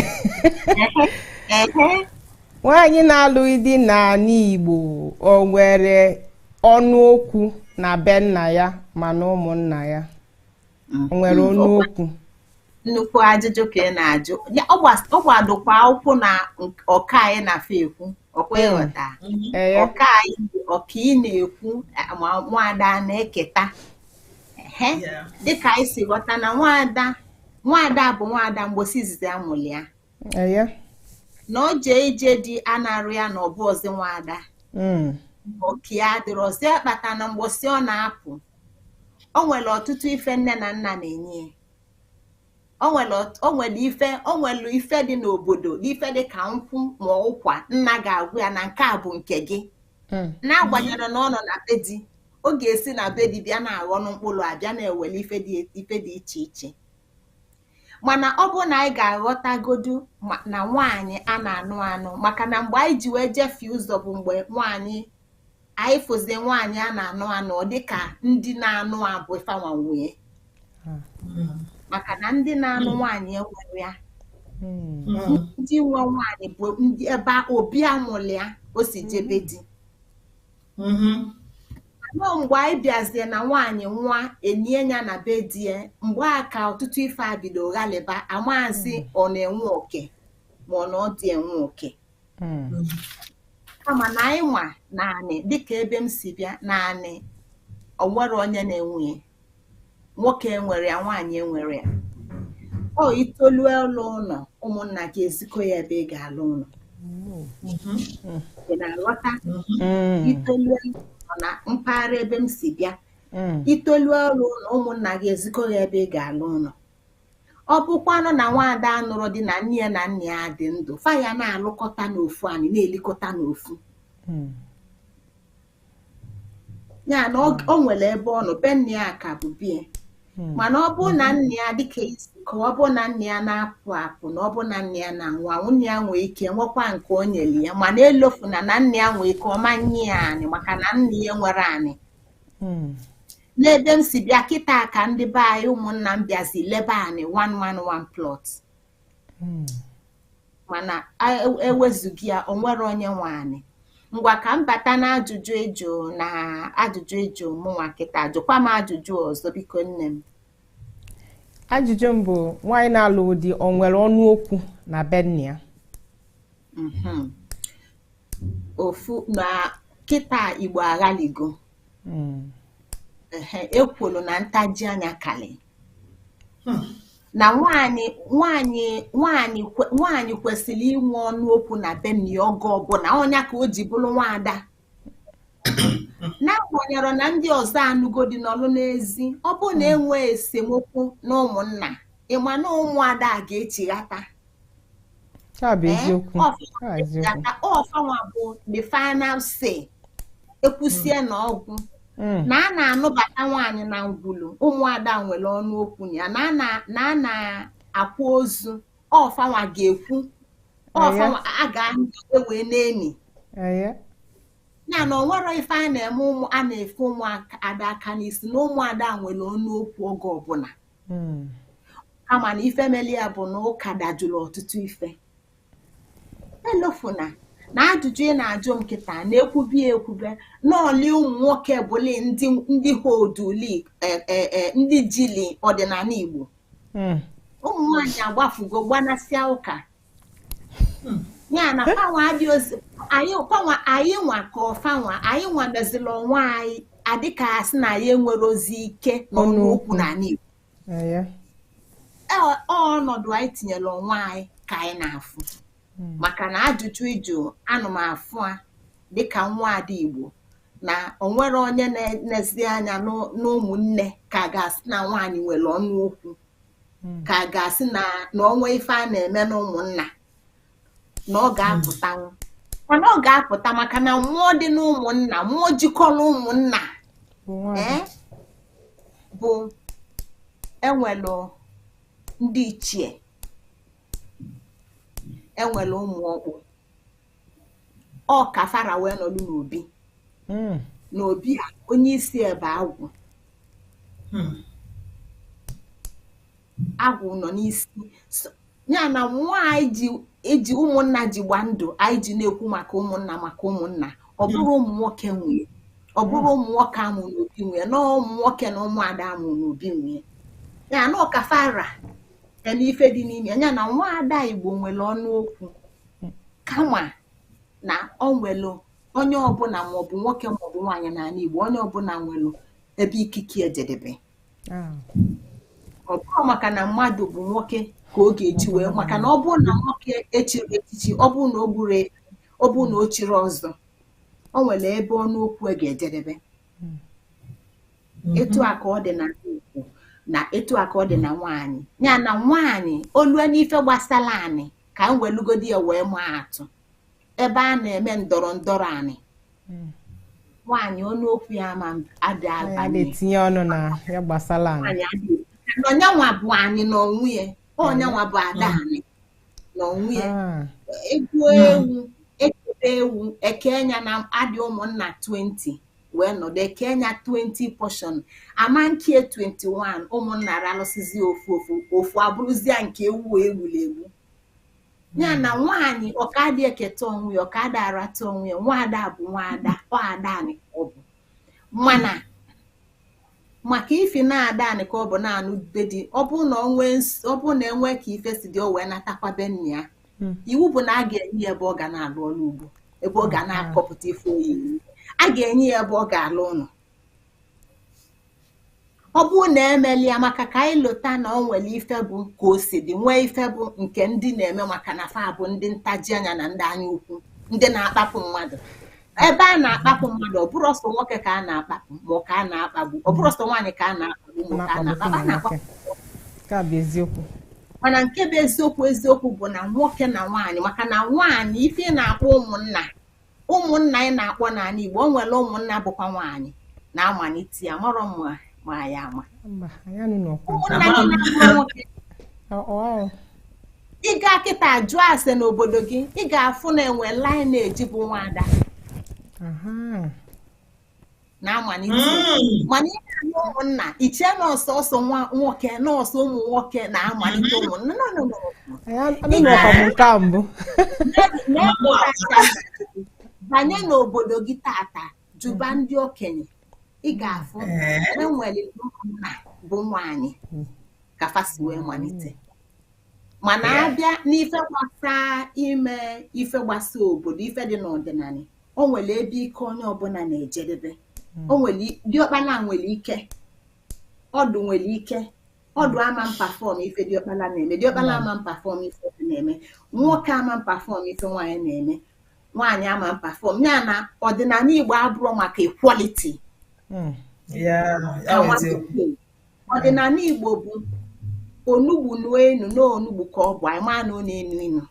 Nwaanyị na-alụghị di n'ala Igbo, o nwere ọnụ okwu na be nna ya ma na ụmụnna ya? O nwere ọnụ okwu? Nnukwu ajụjụ ka ị na-ajụ. Ọ gbadokwa ụkwụ na ọka anyị na-afọ ekwu, ọkwa ịghọta. Ọka anyị ọka ị na-ekwu ma nwaada na-eketa. Dịka anyị si ghọta na nwaada bụ nwaada mgbosi izizi amụrụ ya. Na o jee ije dị anarụ ya na ọbụ ọzọ nwaada. oke adịrọ ọzọ ya kpata na mgbọsị ọ na-apụ o nwere ọtụtụ ife nne na nna na-enye o nwere ife dị n'obodo ife dị ka nkwụ ma ụkwa nna ga-agwụ ya na nke a bụ nke gị n'agbanyeghị na ọ nọ na be di ọ ga-esi na be di bịa na-aghọ mkpụrụ abịa na-ewere ife dị iche iche mana ọ bụ na anyị ga-aghọtagodu na nwaanyị a na-anụ maka na mgbe anyị ji wee jefie ụzọ bụ mgbe anyị fụzie nwaanyị a na-anụ ọ dịka ndị na-anụ abụ fanwa nwunye maka na ndị na-anụ nwaanyị enwere ya ndị nwe nwaanyị bụ ndị ebe obi amụrụ ya o si jebe di anọ mgbe anyị bịazie na nwaanyị nwa enye ya na be di ya mgbe a ka ọtụtụ ife a bido ghaliba amazi ọ na-enwe oke ma ọ na ọ dị enwe oke kama na anyị nwa naanị dịka ebe m si bịa naanị o nwere onye na-enwe nwoke enwere ya nwaanyị enwere ya ọ itolu ụlọ ụlọ ụmụnna gị ezikọ ya ebe ị ga-alụ ụlọ ị na-aghọta itolu na mpaghara ebe m si bịa itolu ọrụ ụlọ ụmụnna gị ezikọ ya ebe ị ga-alụ ụlọ ọ bụkwanụ na nwaada anụrụ dị na nne ya na nna ya dị ndụ fa ya na-alụkọta n'ofu anyị na-elikọta n'ofu ya na o nwere ebe ọ nọ be nne ya ka bụ bie mana ọ bụ na nne ya dịka isi ka ọ bụ na nne ya na-apụ apụ na ọ bụ na nne ya na-anwụ anwụ nne ya nwee ike nwekwa nke o nyere ya mana elofu na nne ya nwee ike ọma nye ya anị maka na nne ya nwere anị n'ebe m si bịa kịta ka ndị be anyị ụmụnna m bịazi lebe anị 1 plot mana ewezughị ya o nwere onye nwe anị ngwa ka m bata na ajụjụ ịjụ mụnwa kịta jụkwa m ajụjụ ọzọ biko nne m ajụjụ m bụ nwaanyị na-alụ di o nwere ọnụ okwu na be nne ya ofu na kịta Igbo aghaligo ekwolu na ntaji anya kali na nwaanyị kwesịrị inwe ọnụ okwu na be nne ya oge ọbụla ọnya ka o ji bụrụ nwaada n'agbanyeghị na ndị ọzọ anụgodi n'ọlụ n'ezi ọ bụ na enwe esemokwu na ụmụnna ịma na ụmụada a ga-echighata ọfanwa bụ the final say ekwusie na ọgwụ na a na-anụbata nwaanyị na ngwulu ụmụada nwere ọnụ okwu ya na a na-akwa ozu ọfanwa ga-ekwu ọfanwa a ga-ewe n'eni ya na onwere ife a na-eme a na-efe ụmụada aka n'isi na ụmụada nwere ọnụ okwu oge ọbụla kama na ife meli ya bụ na ụka dajụrụ ọtụtụ ife elofuna na ajụjụ ị na-ajụ m kịta na-ekwube n'ọlị ụmụ nwoke bụli ndị hoduli ndị jili ọdịnala Igbo ụmụ nwaanyị agbafugo gbanasịa ụka ya na fanwa adị ozi anyị nwa ka ọfanwa anyị nwa meziri onwe anyị adịka asị na ya enwere ozi ike n'ọnụ okwu n'ala Igbo ọnọdụ anyị tinyere onwe anyị ka anyị na-afụ maka na ajụjụ ịjụ anụmafụ a dịka nwaada Igbo na onwere onye na-ezi anya n'ụmụnne ka ga-asị na nwaanyị nwere ọnụ okwu ka ga-asị na onwe ife a na-eme n'ụmụnna na ọ ga-apụtanwu mana ọ ga-apụta maka na mmụọ dị n'ụmụnna mmụọ jikọrọ ụmụnna bụ enwelu ndị ichie enwere ụmụ ọkpụ ọ ka fara wee nọlụ n'obi a onye isi ebe agwụ nọ n'isi ya na nwaanyị eji ụmụnna ji gba ndụ anyị ji na-ekwu maka ụmụnna ọ bụrụ ụmụ nwoke nwunye ọ bụrụ ụmụ nwoke amụ n'obi nwunye na ụmụ nwoke na ụmụada amụ n'obi nwunye ya na ọka fara ya na ife dị n'ime ya na nwaada Igbo nwere ọnụ okwu kama na ọ nwere onye ọbụla maọbụ nwoke maọbụ nwaanyị n'ala Igbo onye ọbụla nwere ebe ikike ejedebe ọ bụrụ maka na mmadụ bụ nwoke ka ọ ga-eji wee maka na ọ bụrụ na nwoke echiri echichi ọ bụrụ na o chiri ọzọ o nwere ebe ọnụ okwu ga-ejedebe. Etu a ka ọ dị na Igbo na etu a ka ọ dị na nwaanyị. Ya na nwaanyị olue n'ife gbasara anị ka m welugodi ya wee maa atụ. Ebe a na-eme ndọrọ ndọrọ anị, nwaanyị ọnụ okwu ya ma adị abanye. Tinye ọnụ na ya gbasara anị. Onyanwa bụ anị n'onwe ya, onyanwa bụ ada anị n'onwe ya. Egwu ewu, ekebe ewu, ekenya na adị ụmụnna 20 wee nọdụ, ekenya 20 portion, ama nke 21 ụmụnna ralụsizi ofu abụrụzia nke ewu egbulegbu. Ya na nwaanyị ọkadị eketa onwe ya, ọkada arata onwe ya, nwaada bụ nwaada, ọ ada anị ka ọ bụ. Mana maka ifi na-ada anị ka ọ bụ naanị be di, ọ bụ na enwe ka ife si dị o wee natakwa be nna ya, iwu bụ na a ga-enye ya ebe ọ ga na-alụ ọrụ ugbo, ebe ọ ga na-akọpụta ife oyiyi, a ga-enye ya ebe ọ ga-alụ ụlọ. Ọ bụ na emeli ya maka ka anyị lụta na o nwere ife bụ ka o si dị, nwee ife bụ nke ndị na-eme maka na fa bụ ndị ntaji anya na ndị anya ukwu, ndị na-akpapụ mmadụ. Ebe a na-akpapụ mmadụ, ọ bụrụ ọsọ nwoke ka a na-akpapụ ma ọ ka a na-akpagbu, ọ bụrụ ọsọ nwaanyị ka a na-akpagbu ma ọ ka a na-akpagbu. Mana nke bụ eziokwu bụ na nwoke na nwaanyị, maka na nwaanyị ife na-akpọ ụmụnna ị na-akpọ n'ala Igbo, o nwere ụmụnna bụkwa nwaanyị na-amalite ya mụrụ ma ya ama. Ụmụnna gị na-akpọ nwoke, ị ga kịta jụọ ase n'obodo gị, ị ga-afụ na enwe lineage bụ nwaada na-amalite. Mana ị na-anụ ụmụnna, iche na ọsọsọ nwoke na ọsọ ụmụ nwoke na-amalite ụmụnna. Banye n'obodo gị tata, jụba ndị okenye, ị ga-afụ enwere ụmụnna bụ nwaanyị ka fasi wee malite. Mana abịa n'ife gbasa ime ife gbasa obodo, ife dị n'ọdịnala, o nwere ebe ike onye ọbụla na-ejedebe. O nwere diọkpala nwere ike, ọdụ nwere ike, ọdụ ama mpafọm ife diọkpala na-eme, diọkpala ama mpafọm ife na-eme, nwoke ama mpafọm ife nwaanyị na-eme, nwaanyị ama mpafọm. Ya na ọdịnala Igbo abụrụ maka equality. Ọdịnala Igbo bụ onugbu n'enu na onugbu ka ọ bụ, anyị ma na ọ na-enu inu.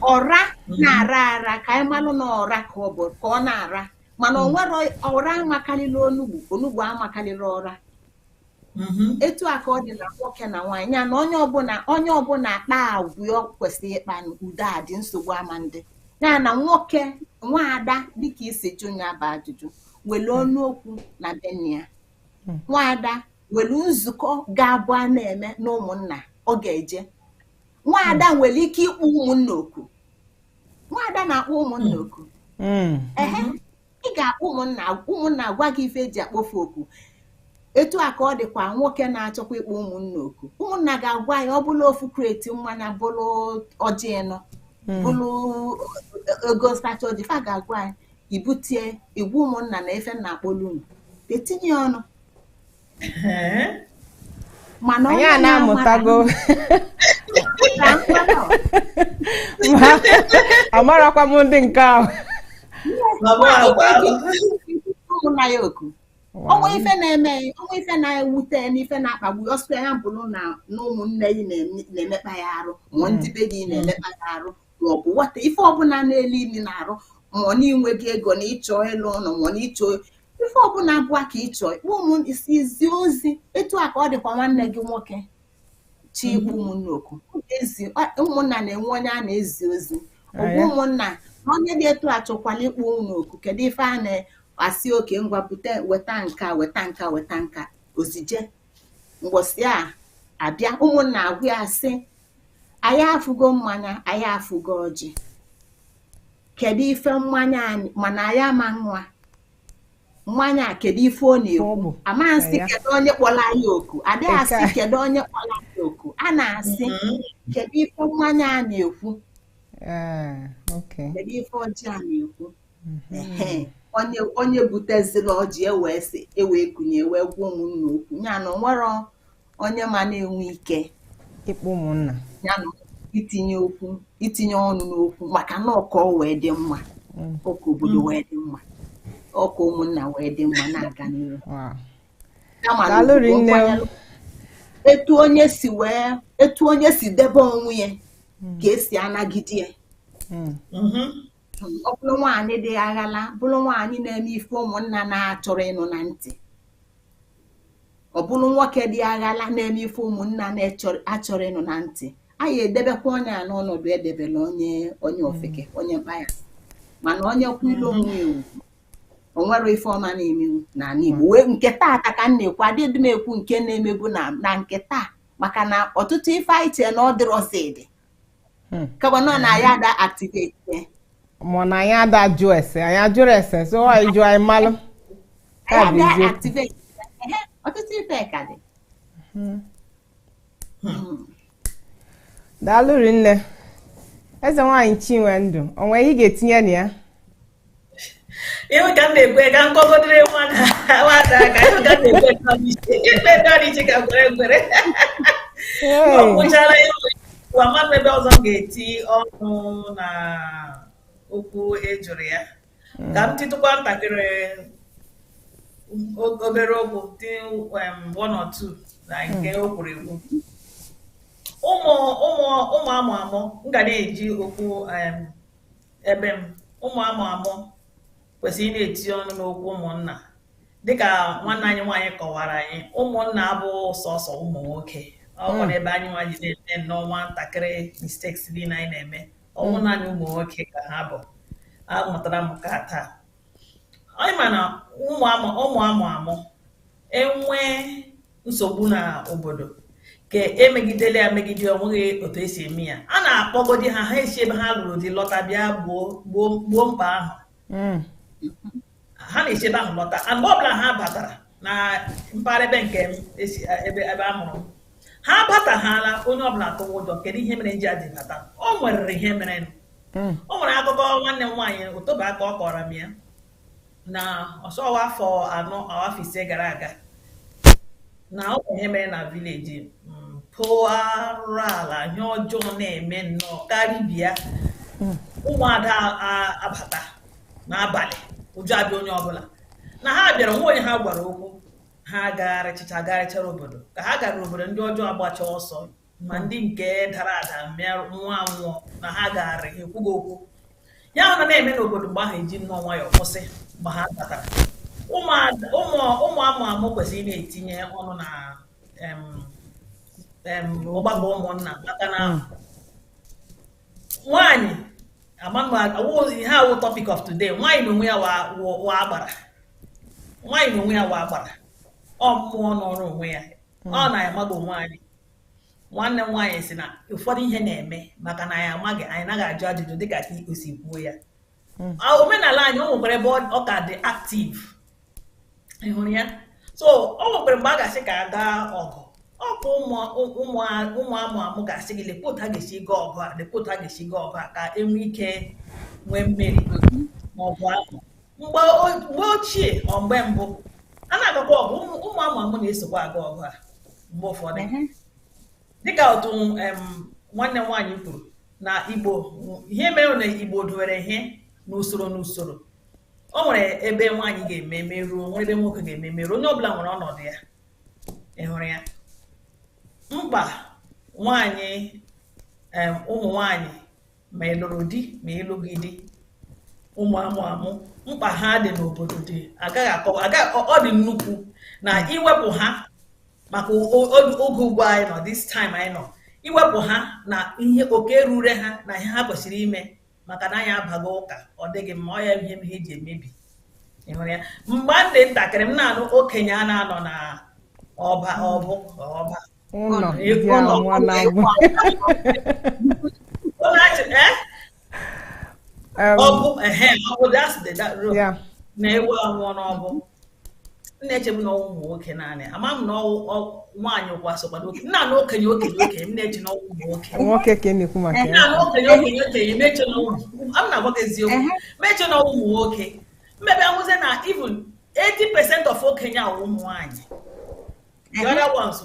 Ọra na-ara ara ka anyị malụ na ọra ka ọ bụ, ka ọ na-ara. Mana o nwere ọra amakarịrị onugbu amakarịrị ọra. Etu a ka ọ dị na nwoke na nwaanyị. Ya na onye ọbụla akpa agwụ ya kwesịrị ịkpa udo adị, nsogbu ama ndị. Ya na nwoke nwaada dịka isi jụ ya bụ ajụjụ, were ọnụ okwu na benne ya. Nwaada were nzukọ ga-abụ a na-eme na ụmụnna ọ ga-eje. Nwaada nwere ike ịkpọ ụmụnna oku. Nwaada na-akpọ ụmụnna oku. Ị ga-akpọ ụmụnna gwa gị ife eji akpọfe oku. Etu a ka ọ dịkwa nwoke na-achọkwa ịkpọ ụmụnna oku. Ụmụnna ga-agwa ya ọ bụla ofu kreti mmanya, bụrụ ọjị ịnọ, bụrụ ego sacha ọjị, fa ga-agwa ya ibutie igwe ụmụnna na efe na-akpọlu unu, etinye ọnụ. Mana anyị na-amụtago amarakwa m ndị nke ahụ. Ụmụnna ya oku, ọnwa ife na-eme, ọnwa ife na-ewute n'ife na-akpagbu ọsọ ya bụrụ na ụmụnne gị na-emekpa ya arụ, ma ndị be gị na-emekpa ya arụ, ma ọ bụ wata ife ọbụla na-elu imi na-arụ, ma n'inwe gị ego na ịchọ ịlụ ụlọ, ma na ịchọ ife ọbụla abụọ ka ịchọ ụmụ izi ozi. Etu a ka ọ dịkwa nwanne gị nwoke chi ikwu ụmụnna oku. Ụmụnna na-enwe onye a na-ezi ozi. Ọgwụ ụmụnna na onye dị etu a chọkwala ịkpụ ụmụnna oku, kedu ife a na-asị oke ngwapụta, weta nka weta nka weta nka ozije. Mgbọsị a abịa ụmụnna agwụ ya sị, anyị afụgo mmanya, anyị afụgo ọjị, kedu ife mmanya anyị, mana anyị ama nwa mmanya kedu ife ọ na-ekwu. Amasị kedu onye kpọla anyị oku, adịghị asị kedu onye kpọla anyị oku, a na-asị kedu ife mmanya a na-ekwu, kedu ife ọjị a na-ekwu. Onye butezila ọjị ewee kunye wee gwa ụmụnna okwu. Ya na o nwere onye ma na-enwe ike ịkpọ ụmụnna, ya na itinye ọnụ n'okwu maka na ọkọ wee dị mma. ọka obodo wee dị mma, ọka ụmụnna wee dị mma na-aga n'ihu. Kama na Daalụ obodo rinne. nkwanyelụ etu onye si debe onwe ya ka esi anagide ya. Ọ bụrụ nwaanyị dị aghala, bụrụ nwaanyị na-eme ife ụmụnna na-achọrọ ịnụ na ntị, ọ bụrụ nwoke dị aghala na-eme ife ụmụnna na-achọrọ ịnụ na ntị, anyị edebekwa onye a n'ọnọdụ edebela onye ofeke, onye mkpaya. Mana onye kwuilu onwe ya ugwu, o nwere ife ọma na-emewu n'ala Igbo. Wee nke taata ka m na-ekwu, adịdị m ekwu nke na-emebu na nke taa, maka na ọtụtụ ife anyị chee na ọ dịrọzi dị kama nọ na ya ada activate mụ na anyị ada jụ ese, anyị ajụrụ ese, so anyị jụ anyị malụ ya ada activate ọtụtụ ife ka dị. Daalụ rinne. Eze nwaanyị Chinwendu, o nwere ihe ị ga-etinye na ya? Ihe ka m na-ekwe ka nkọgodere nwada ka ihe ka m na-ekwe ka ikpe dọrịchi ka gwere ọ kwụchara ịwa mmadụ ebe ọzọ m ga-eti ọnụ na okwu ejụrụ ya. Ka m titụkwa ntakịrị obere okwu dị 1 or 2 na nke o kwuru ekwu. Ụmụ amụ amụ m ga na-eji okwu ebe m ụmụ amụ amụ kwesịrị na-eti ọnụ n'okwu ụmụnna, dịka nwanne anyị nwaanyị kọwara anyị. Ụmụnna abụ sọsọ ụmụ nwoke, ọ gwara ebe anyị nwa ji na-eme nnọọ ntakịrị mistakes niile anyị na-eme, ọnwụ naanị ụmụ nwoke ka ha bụ. Amụtara m ka taa anyị ma na ụmụ amụ amụ enwee nsogbu na obodo ka emegidele ya megide, onweghị otu esi eme ya. A na-akpọgodi ha esi ebe ha lụrụ di lọta bịa gbuo mkpa ahụ. Ha na-esi ebe ahụ lọta, and mgbe ọbụla ha batara na mpaghara ebe nke ebe a mụrụ ha bataghala, onye ọbụla tụwa ụjọ kedu ihe mere nji adị bata. O nwere ihe mere, o nwere akụkọ nwanne m nwaanyị otobe aka ọ kọrọ m ya na ọsọwa afọ 4 or 5 gara aga, na ọ bụ ihe mere na vileji mpụarụ ala, ihe ọjọọ na-eme nnọọ karịbịa. Ụmụada abata n'abalị, ụjọ abịa onye ọbụla na ha bịara, nwa onye ha gwara okwu, ha agagharịchara obodo. Ka ha gara obodo, ndị ọjọọ agbacha ọsọ, ma ndị nke dara ada nwa nwụọ na ha gara ekwughị okwu. Ya hụ na na-eme n'obodo mgbe ahụ eji nnọọ nwayọọ kwụsị mgbe ha batara. Ụmụ amụ amụ kwesịrị na-etinye ọnụ na ọgbakọ ụmụnna, maka na nwaanyị ihe awụ topic of today. Nwaanyị na onwe ya wa agbara, nwaanyị na onwe ya wa agbara, ọ mmụọ n'ọrụ onwe ya, ọ na-amaghị onwe anyị. Nwanne m nwaanyị si na ụfọdụ ihe na-eme maka na anyị amaghị, anyị naghị ajụ ajụjụ dịka ka o si kwuo ya. Omenala anyị o nwekwara ebe ọ ka dị active, ị hụrụ ya. So ọ nwekwara mgbe a ga-asị ka a gaa ọgụ, ọkụ ụmụ amụ amụ ga-asị gị lekwa otu a ga-esi gaa ọgụ a, lekwa otu a ga-esi gaa ọgụ a, ka enwee ike nwee mmeri maọbụ ahụ. Mgbe ochie ọ mgbe mbụ a na-agakwa ọgụ, ụmụ amụ amụ na-esokwa aga ọgụ a mgbe ụfọdụ, dịka otu nwanne m nwaanyị kwuru na Igbo, ihe mere na Igbo dowere ihe n'usoro. O nwere ebe nwaanyị ga-eme meruo, nwere ebe nwoke ga-eme meruo, onye ọbụla nwere ọnọdụ ya. Ị hụrụ ya. Mkpa nwaanyị, ụmụ nwaanyị ma ịlụrụ di ma ịlụghị di, ụmụ amụ amụ, mkpa ha dị n'obodo dị agaghị akọwa, ọ dị nnukwu na iwepụ ha maka oge ugbu anyị nọ, this time anyị nọ, iwepụ ha na ihe oke rure ha na ihe ha kwesịrị ime, maka na anyị abaghị ụka, ọ dịghị mma, ọ ya ihe eji emebi. Ị hụrụ ya. Mgbe m dị ntakịrị, m na-anụ okenye a na-anọ na ọba na-ewu anwụọ n'ọbụ. Na-echebu na ụmụ nwoke naanị, ama m na nwaanyị ụkwa sokwa n'oke. Nna na okenye m na-eche na ụmụ nwoke ka na-ekwu maka ya. Na okenye meche na ụmụ, a m na-agwa gị eziokwu, meche na ụmụ nwoke. Mmebe ahụze na even 80% of okenye ahụ ụmụ nwaanyị, the other ones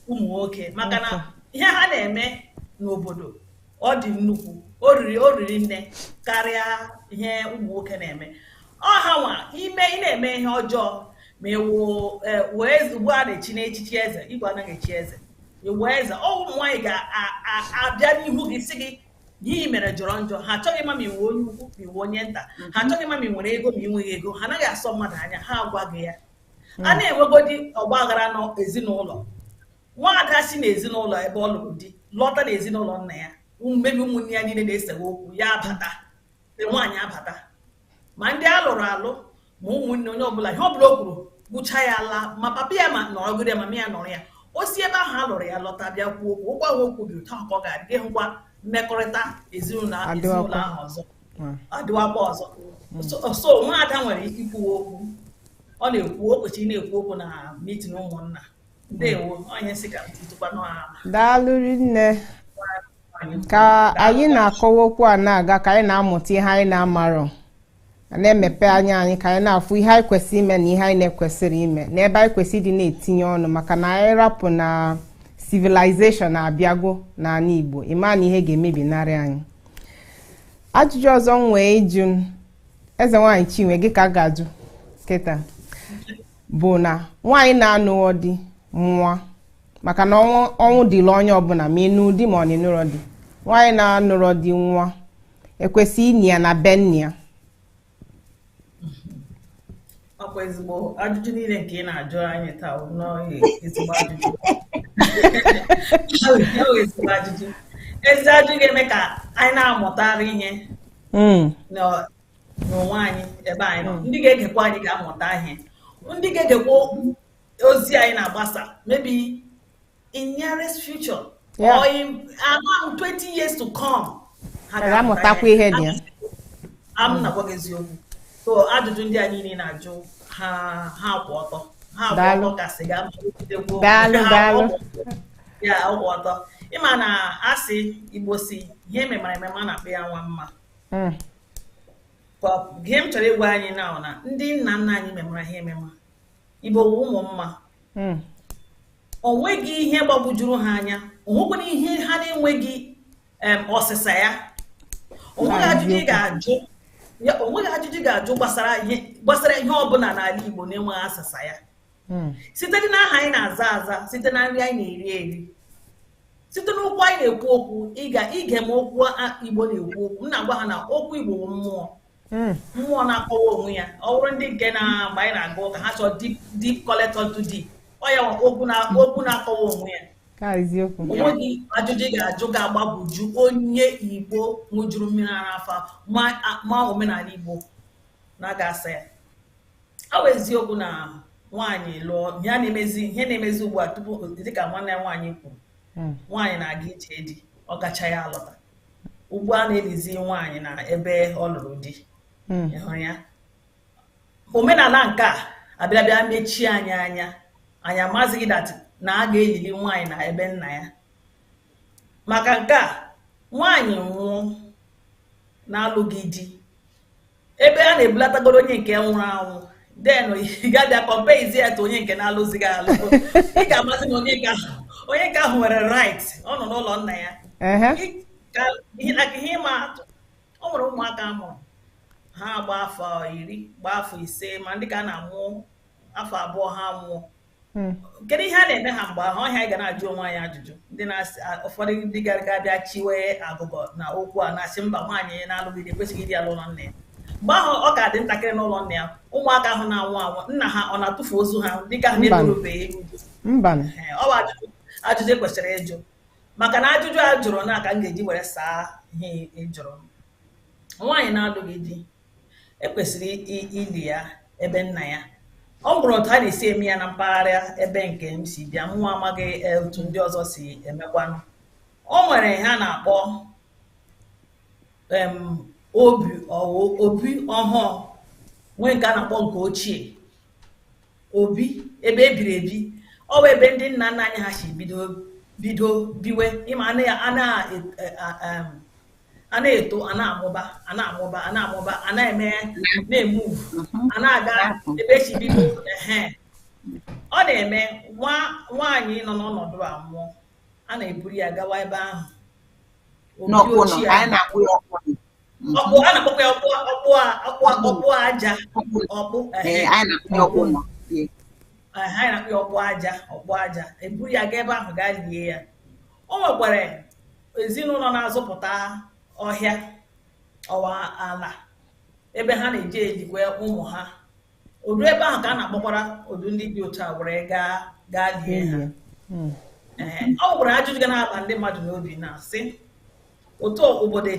ụmụ nwoke, maka na ihe ha na-eme n'obodo ọ dị nnukwu. o riri nne karịa ihe ụmụ nwoke na-eme. Ọha nwa ị na-eme ihe ọjọọ ma wee ugbu a na-echi n'echichi eze, Igbo anaghị echi eze, iwu eze, ụmụ nwaanyị ga-abịa n'ihu gị sị gị ihe mere jọrọ njọ. Ha achọghị ma iwu onye ukwu ma iwu onye nta, ha achọghị ma ị nwere ego ma ị nweghị ego, ha anaghị asọ mmadụ anya, ha agwa gị ya. A na-enwegodi ọgbaghara n'ezinụlọ, nwaada si n'ezinụlọ ebe ọ lụrụ di lọta n'ezinụlọ nna ya, mmebi ụmụnne ya niile na-esewe okwu ya abata, nwaanyị abata, ma ndị a lụrụ alụ ma ụmụnne onye ọbụla ihe ọbụla o kwuru gbucha ya ala, ma papa ya ma nọrọgoro ya, mama ya nọrọ ya, o si ebe ahụ a lụrụ ya lọta bịa kwuo okwu, ụgwa ha okwu dị ụtọ ka ọ ga-adị ngwa mmekọrịta ezinụlọ ahụ ọzọ adịwakwa ọzọ. So nwaada nwere ikwu okwu, ọ na-ekwu, o kwesịrị na-ekwu okwu na mitin ụmụnna. Ndewo, onye si ka ntụtụkwa n'ọha. Daalụ nne. Ka anyị na-akọwa okwu a na-aga, ka anyị na-amụta ihe anyị na-amarọ, na-emepe anya anyị, ka anyị na-afụ ihe anyị kwesịrị ime na ihe anyị na-ekwesịrị ime, n'ebe anyị kwesịrị ịdị na-etinye ọnụ, maka na anyị rapụ na civilization na-abịago n'ala Igbo, ịma na ihe ga-emebinarị anyị. Ajụjụ ọzọ m wee ịjụ eze nwaanyị Chinwe, gị ka a ga-ajụ kịta, bụ na nwaanyị na-anụghọ di nwa, maka na ọnwụ dịla onye ọbụla ma ịnụ di ma ọ na-enụrọ di, nwaanyị na-anụrọ di nwa ekwesị ini ya na be nne ya? Ọkwa ezigbo ajụjụ niile nke ị na-ajụ anyị taa ezigbo ajụjụ. Ezigbo ajụjụ, ezi ajụjụ ga-eme ka anyị na-amụtara ihe n'onwe anyị ebe anyị nọ. Ndị ga-egekwa anyị ga-amụta ihe, ndị ga-egekwa ozi anyị na-agbasa, maybe in nearest future or in around 20 years to come, ha ga-amụtakwa ihe dị ya. Am na-agwa gị eziokwu. So ajụjụ ndị a niile na-ajụ ha kwụ ọtọ, ha kwụ ọtọ ka sị ga-amụtegwo ya kwụ ọtọ. Ịma na asị Igbo si ihe memara emema na-akpị ya nwa mma. Ihe m chọrọ ịgwa anyị na ndị nna nna anyị memara ihe emema, Igbo wụ ụmụ mma. O nweghị ihe gbagbujuru ha anya, o nwekwana ihe ha na-enweghị ọsịsa ya. O nweghị ajụjụ ị ga-ajụ gbasara ihe ọbụla n'ala Igbo na-enweghị asịsa ya. Site n'aha anyị na-aza aza, site na nri anyị na-eri eri, site n'okwu anyị na-ekwu okwu, ige m okwu Igbo na-ekwu okwu. M na-agwa ha na okwu Igbo bụ mmụọ, mmụọ na-akọwa onwe ya. Ọ bụrụ ndị nke na mgbe anyị na-aga ụka, ha chọọ deep collector to deep, ọ ya okwu na-akọwa onwe ya. Onweghị ajụjụ ga-ajụ ga-agbagwoju onye Igbo ṅụjuru mmiri ara afa ma omenala Igbo na-aga-asa ya. Ọ bụ eziokwu na nwaanyị lụọ ihe na-emezi ugbu a, tupu dịka nwanne ya nwaanyị kwuru, nwaanyị na-aga ije di, ọ gacha ya alọta. Ugbu a na-elizi nwaanyị na ebe ọ lụrụ di. Ịhụrụ ya, omenala nke a abịabịa mechie anyị anya, anyị amazighị na a ga-elili nwaanyị na ebe nna ya. Maka nke a, nwaanyị nwụọ na-alụghị di, ebe a na-ebulatagoro onye nke nwụrụ anwụ, then ị ga-abịa compare ya to onye nke na-alụzighị alụ. Ị ga-amazi na onye nke ahụ nwere right, ọ nọ n'ụlọ nna ya. Ihe ịma atụ, ọ nwere ụmụaka mụrụ ha gba afọ 10, gba afọ 5, ma ndị ka a na-amụ afọ 2 ha mụọ. Kedu ihe a na-eme ha mgbe ahụ? Ọhịa anyị ga na-ajụ onwe anyị ajụjụ. Ụfọdụ ndị ga-abịa chiwe agụgọ na okwu a na-asị mba, nwaanyị na-alụghị di ekwesịghị ịdị alụ ụlọ nna ya. Mgbe ahụ ọ ka dị ntakịrị n'ụlọ nna ya, ụmụaka ahụ na-anwụ anwụ, nna ha ọ na-atụfu ozu ha dịka ha na-etorubeghị elu? Ọ bụ ajụjụ ekwesịrị ịjụ, maka na ajụjụ a jụrụ na ka m ga-eji were saa ihe ịjụrụ. Nwaanyị na-alụghị di ekwesịrị ili ya ebe nna ya. Ọ bụrụ otu a na-esi eme ya na mpaghara ebe nke m si bịa, mụ amaghị otu ndị ọzọ si emekwanụ. O nwere ha na-akpọ obi ọhụụ, nwee nke a na-akpọ nke ochie obi, ebe ebiri ebi. Ọ bụ ebe ndị nna nna anyị ha si bido biwe. Ịma a na-eto, a na-amụba, a na-eme na-emuvu, a na-aga ebe esi bido. Ọ na-eme nwaanyị nọ n'ọnọdụ a nwụọ, a na-eburu ya gawa ebe ahụ. obi ochie ka anyị na-akpụ ya ọkpụnụ. ọkpụ a na-akpọkwa ya ọkpụ aja ọkpụ Anyị na-akpụ ya ọkpụnụ. anyị na-akpọ ya ọkpụ aja eburu ya gaa ebe ahụ gaa lie ya. O nwekwara ezinụlọ na-azụpụta ọhịa ọwa ala ebe ha na-eji ejikwa ụmụ ha, odu ebe ahụ ka a na-akpọkwara odu ndị dị otu a were gaa lie ha. Ọ gwara ajụjụ ga na-aba ndị mmadụ n'obi na-asị otu obodo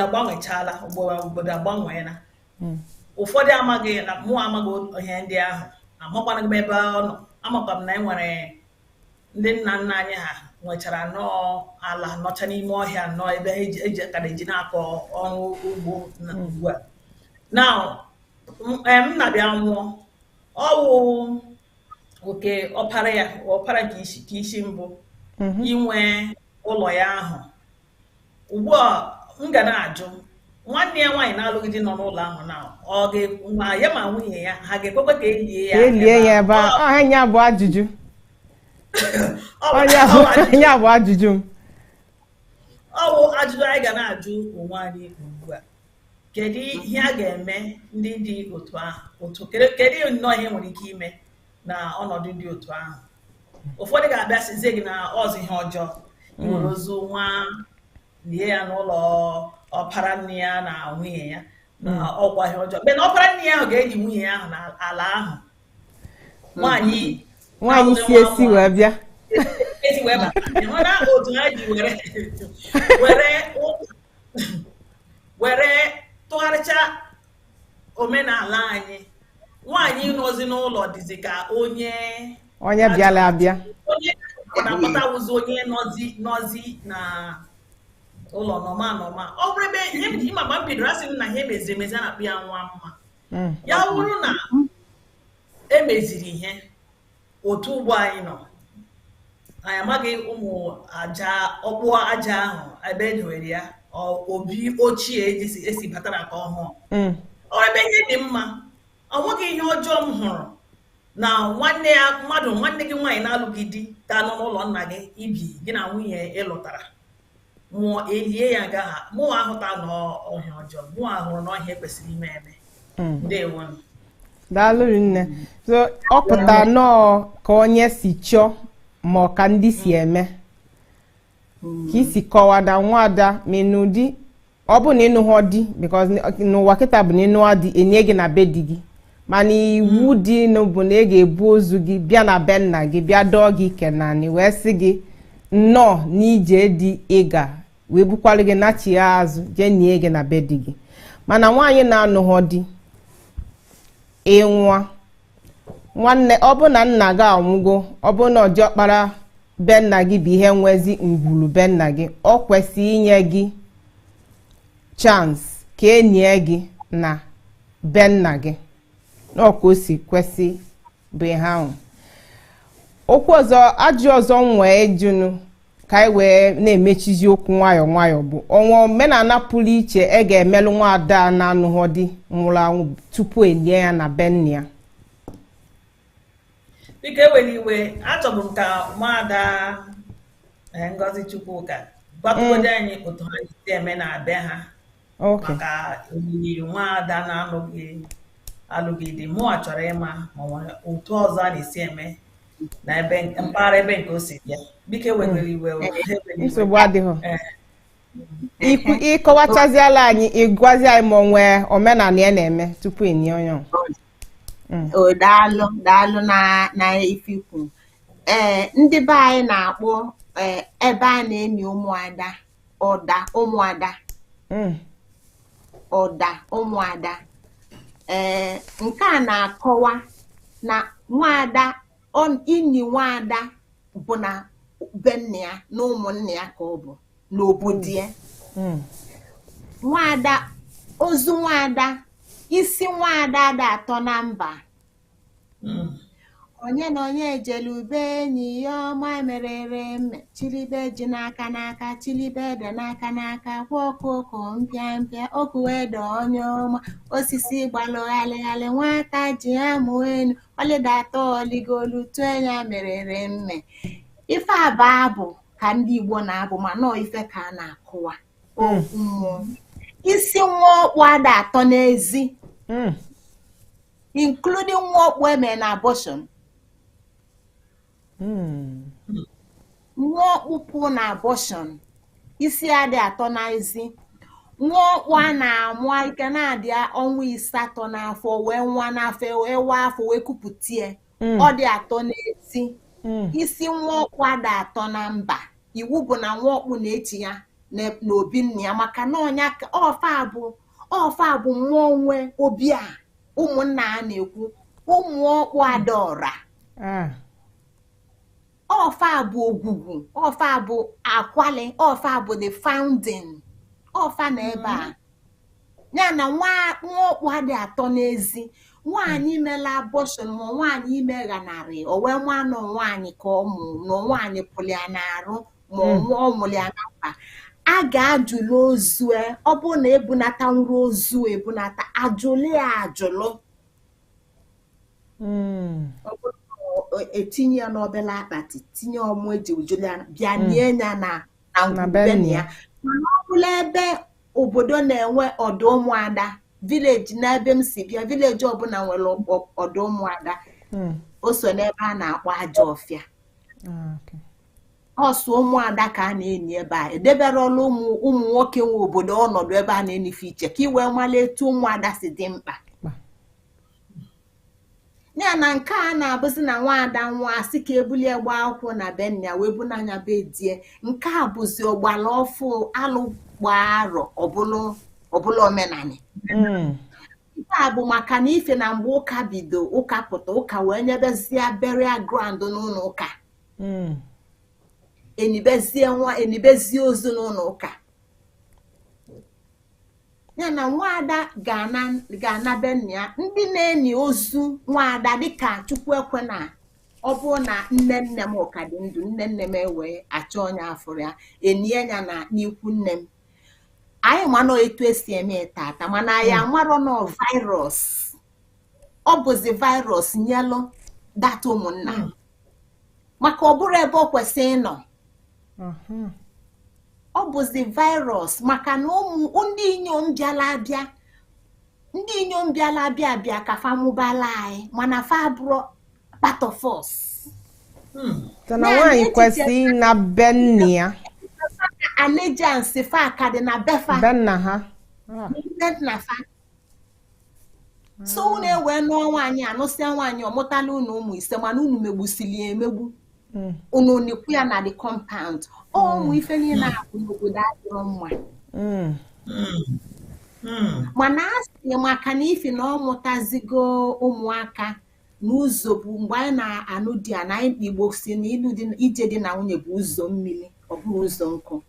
agbanwechala, obodo agbanweela. Ụfọdụ amaghị na mụ amaghị ihe ndị ahụ, amakwana m ebe ọ nọ. Amakwa m na e nwere ndị nna nna anyị ha nwechara nnọọ ala nọcha n'ime ọhịa nnọọ ebe eji ka na-eji na-akọ ọrụ ugbo ugbu a. Na m na-abịa nwụọ ọwụ oke ọpara ka isi mbụ inwe ụlọ ya ahụ. Ugbu a m ga na-ajụ nwanne ya nwaanyị na-alụghị di nọ n'ụlọ ahụ na ọ ga-ma ya ma nwunye ya ha ga-ekwekwe ka elie ya ebe anya bụ ajụjụ onye bụ ajụjụ m. Ọ bụ ajụjụ anyị ga na-ajụ onwe anyị ugbu a. Kedu ihe a ga-eme ndị dị otu ahụ? Kedu nnọọ ihe nwere ike ime na ọnọdụ dị otu ahụ? Ụfọdụ ga-abịa sizie gị na ọzọ ihe ọjọọ, iwere ozu nwa lie ya n'ụlọ ọpara nne ya na nwunye ya na ọkwa ihe ọjọọ. Mgbe na ọpara nne ya ahụ ga-eji nwunye ya ahụ na ala ahụ, nwaanyị si esi wee bịa mana otu ha ji were tụgharịcha omenala anyị. Nwaanyị nọzi n'ụlọ dịzi ka onye bịara abịa, onye na-akpọtawụzi onye nọzi na ụlọ nọma. Ọ bụrụ ebe ihe ịma ma m bidoro asị m na ihe emeziri emezi a na-akpụ ya nwa mma. Ya bụrụ na emeziri ihe otu ugbo anyị nọ, anyị amaghị ụmụ ọkpụ aja ahụ ebe edowere ya, obi ochie esi batara ka ọhụụ. Ọ ebe ihe dị mma, ọ nweghị ihe ọjọọ m hụrụ na nwanne gị nwaanyị na-alụghị di ga nọ n'ụlọ nna gị ibi gị na nwunye ịlụtara, mụọ elie ya nga ha. Mụ ahụta n'ọhịa ọjọọ, mụ ahụrụ n'ọhịa kwesịrị ime eme. Ndewo. Daalụ nne. So ọ pụta nọọ ka onye si chọọ ma ọ ka ndị si eme, ka isi kọwada nwada menụdị ọ bụ na ịnụ ha di, because n'ụwa kịta bụ na ịnụ di enye gị na be di gị, mana iwu dị bụ na ị ga-ebu ozu gị bịa na be nna gị bịa dọọ gị kenani wee sị gị nnọọ n'ije dị ịga wee bukwara gị nachi ya azụ jee nie gị na be di gị. Mana nwaanyị na-anụghọ di ịnwa nwanne, ọ bụ na nna gị anwụgo, ọ bụ na ọjọkpara be nna gị bụ ihe nwezi ngwulu be nna gị, ọ kwesịrị inye gị chance ka enye gị na be nna gị n'ọka o si kwesị bụ ihe ahụ. Okwu ọzọ, ajụ ọzọ nwee jụnụ ka anyị wee na-emechizi okwu nwayọọ nwayọọ bụ ọnwa omenala pụrụ iche e ga-emelụ nwaada na-anụghọ di nwụrụ anwụ tupu elie ya na be nna ya. Biko ewere iwe, achọbụ m ka nwaada Ngozi Chukwuka gwatụgodo anyị otu ha si eme na be ha maka olili nwaada na-alụghị di. Mụ chọrọ ịma ma nwere otu ọzọ a na-esi eme na mpaghara ebe nke o si bịa. Biko ewere iwe, nsogbu adịghị. Ịkọwachaziala anyị, ịgwazi anyị ma onwe omenala ya na-eme tupu enye onye daalụ na ifikwu. Ndị be anyị na-akpọ ebe a na-emi ụmụada ụmụada. Nke a na-akọwa na nwaada ini nwaada bụ na be nna ya na ụmụnne ya ka ọ bụ n'obodo ya. Nwaada, ozu nwaada, isi nwaada ada atọ na mba. Onye na onye ejelu ube enyi ya ọma merere mme, chilibe ji n'aka n'aka, chilibe ede n'aka n'aka, kwa okoko mpịa mpịa, oku ede onye ọma, osisi gbalụghalịghalị, nwata ji amụ enu, ọlịdata oligolu tue ya merere mme. Ife abụ ka ndị Igbo na-abụ, ma nọọ ife ka a na-akụwa. okwu mmụọ. Isi nwa ọkpụ ada atọ n'ezi, including nwa ọkpụ eme na abortion. Nwa ọkpụ pụ na abortion, isi adị atọ n'ezi. Nwa ọkpụ a na-amụ ike na-adị ọnwa 8 n'afọ wee nwa n'afọ wee waa afọ wee kupụtie, ọ dị atọ n'ezi. Isi nwa ọkpụ ada atọ na mba. Iwu bụ na nwa ọkpụ na-echi ya n'obi nna ya, maka na ọnya ọfa bụ mmụọ nwe obi a ụmụnna a na-ekwu ụmụ ọkpụ adaọra. Ọfa bụ ogwugwu, ọfa bụ akwali, ọfa bụ the founding, ọfa na ebe a. Ya na nwa ọkpụ adị atọ n'ezi. Nwaanyị imela abortion ma nwaanyị ime ghanarị o wee nwa nọ nwaanyị ka ọ mụ na nwaanyị pụrụ ya n'arụ ma ọ mụrụ ya na mkpa, a ga-ajụlụ ozu. Ọ bụrụ na ebunata nru ozu ebunata ajụlụ ya ajụlụ, etinye ya n'obele akpati, tinye ọmụ eji ujụlụ ya bịa nie ya na ngwubeni ya. Mana ọ bụla ebe obodo na-enwe ọdụ ụmụada, vileji n'ebe m si bịa, vileji ọbụla nwere ọdụ ụmụada, o so n'ebe a na-akpọ aja ọfịa. Ọsụ ụmụada ka a na-eni ebe a, edebere ọlụ ụmụ nwoke nwe obodo ọnọdụ ebe a na-enife iche ka iwee mala etu ụmụada si dị mkpa. Ya na nke a na-abụzi na nwaada nwa asị ka ebulie gba akwụkwọ na be nna wee bụ n'anya be die. Nke a bụzi ọgbala ọfụ alụ gbaarọ ọbụla omenani. Nke a bụ maka na ife na mgbe ụka bido, ụka pụta, ụka wee nyebezie burial ground n'ụlọ ụka, enibezie ozu n'ụlọ ụka. Ya na nwaada ga-ana be nna ya. Ndị na-eni ozu nwaada dịka Chukwu ekwe na ọ bụrụ na nne m ka dị ndụ, nne m ewee achọ onye afọrọ ya enie ya na n'ikwu nne m. Anyị manọ etu esi eme tata, mana anyị amarọ nọ virus. Ọ bụzi virus nyelụ data ụmụnna, maka ọ bụrụ ebe ọ kwesị ịnọ. Ọ bụzi virus maka na ndị inyom bịala abịa ka fa mụbala anyị, mana fa abụrụ part of us. Na nwaanyị kwesị na be nne ya. Allegiance fa ka dị na befa. Be nna ha. Na fa. So unu ewe nụọ nwaanyị anụsịa nwaanyị ọmụtala unu ụmụ 5 mana unu megbusili emegbu. Unu nikwu ya na the compound. Ụmụ ife niile na-akụ n'obodo adịrọ mma. Mana asị maka na ife na ọ mụtazigo ụmụaka n'ụzọ bụ mgbe anyị na-anụ di ya na Igbo si na ije di na nwunye bụ ụzọ mmiri ọ bụrụ ụzọ nkụ,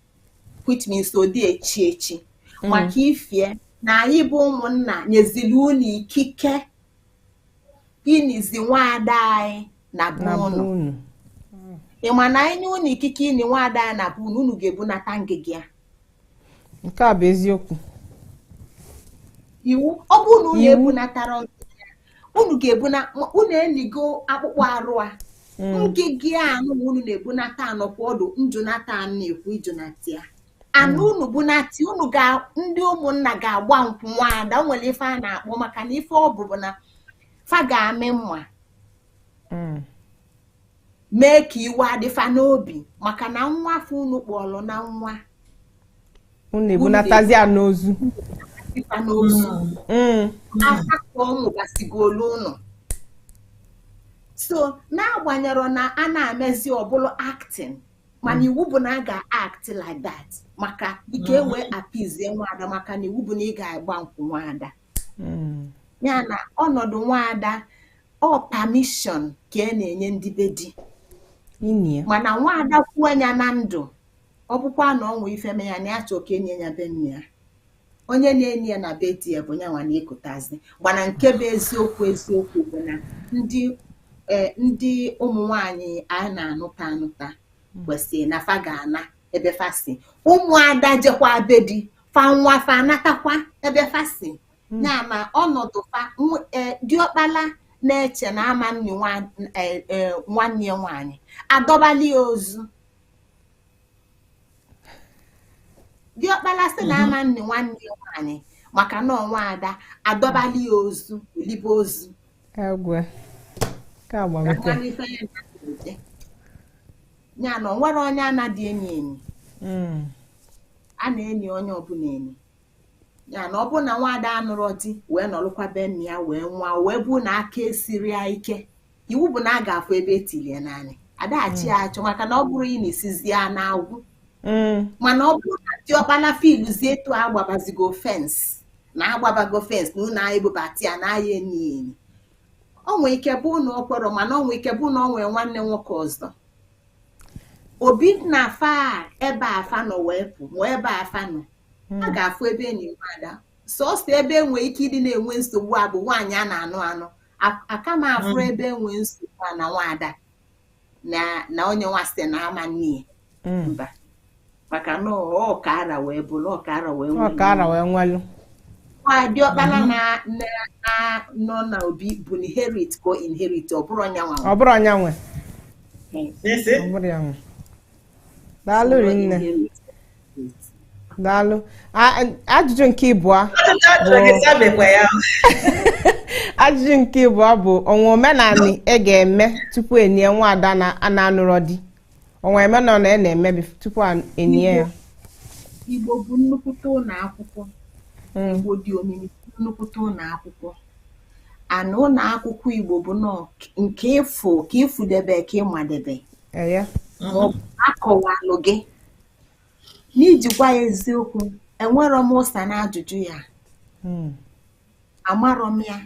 which means ọ dị echi. Maka ifie na anyị bụ ụmụnna nyezili unu ikike inizi nwaada anyị na be unu. Ị ma na anyị unu ikike ini nwaada anyị na be unu ga-ebunata ngịga ya. Nke a bụ eziokwu. Iwu ọ bụrụ na unu ebunatara unu unu eligo akpụkpọ arụ a, ngịga anụ unu na-ebunata anọkwa ọdụ njunata na-ekwu ijunata ya. Anụ unu bunati unu ndị ụmụnna ga-agba nkwụ nwaada. O nwere ife a na-akpọ maka na ife ọ bụ na fa ga-amị mma mee ka iwe adịfa n'obi, maka na nwa afọ unu kpọrọ na nwa unu ebunatazi ya n'ozu. Aka ka ọ mụbasigolu unu. So na-agbanyere na a na-emezi ọbụla acting, mana iwu bụ na a ga-act like that maka ike wee appease nwaada, maka na iwu bụ na ị ga-agba nkwụ nwaada. Ya na ọnọdụ nwaada ọ permission ka e na-enye ndị be di. Mana nwaada kwuo anya na ndụ, ọ bụkwa na ọ nwee ife me ya na ya chọọ ka enye ya be nne ya. Onye na-enye ya na be di ya bụ nyanwa na-ekotazi. Gbana nke bụ eziokwu bụ na ndị ụmụ nwaanyị a na-anụta kwesịrị na fa ga-ana ebe fa si. Ụmụada jekwa be di fa nwa fa anatakwa ebe fa si. Ya ma ọnọdụ fa diọkpala na-eche na ama nni nwanne ya nwaanyị adọbali ozu. diọkpala sị na ama nne nwanne ya nwaanyị maka na ọnwa ada adọbali ya ozu olibe ozu egwe ka agbagote ya na onwere onye anadị enyi a na-enyi onye ọbụla enyi ya na ọ bụ na nwaada anụrụ di wee nọrụkwa be nne ya wee nwa wee bụ na aka esiri ya ike iwu bụ na a ga-afụ ebe etilie naanị adaghachi ya achọ maka na ọ bụrụ ị na-esizi ya na-agwụ mana ọ bụrụ na diọkpala filuzie etu agbabazigo fensị na agbabago fensị na ụlọ ebubata ya n'ahịa enyi enyi o nwee ike bụ na ọ kwere mana o nwee ike bụ na ọ nwee nwanne nwoke ọzọ obi na afa ebe afa nọ wee pụ ma ebe afa nọ a ga-afụ ebe enyi nwaada sọsọ ebe enwee ike ịdị na-enwe nsogbu a bụ nwaanyị a na-anụ anụ aka m afụ ebe enwee nsogbu a na nwaada na onye nwa site na ama nne mba maka na ọkara wee bụrụ ọkara wee nwelu diọkpala nọ na obi bụ inherit ko inherit ọ bụrụ onyanwa daalụ rinne daalụ ajụjụ nke ịbụọ ajụjụ nke ịbụọ bụ onwe omenala ị ga-eme tupu enye nwaada na-anụrụ di onwe omenala na-eme tupu enye ya Igbo bụ nnukwute ụlọ akwụkwọ Igbo dị omimi nnukwute ụlọ akwụkwọ ana ụlọ akwụkwọ Igbo bụ nke ka ịfụdebe ka ịmadebe maọbụ akọwalụ gị n'iji gwa ya eziokwu enwero m ụsa na ajụjụ ya amarọ m ya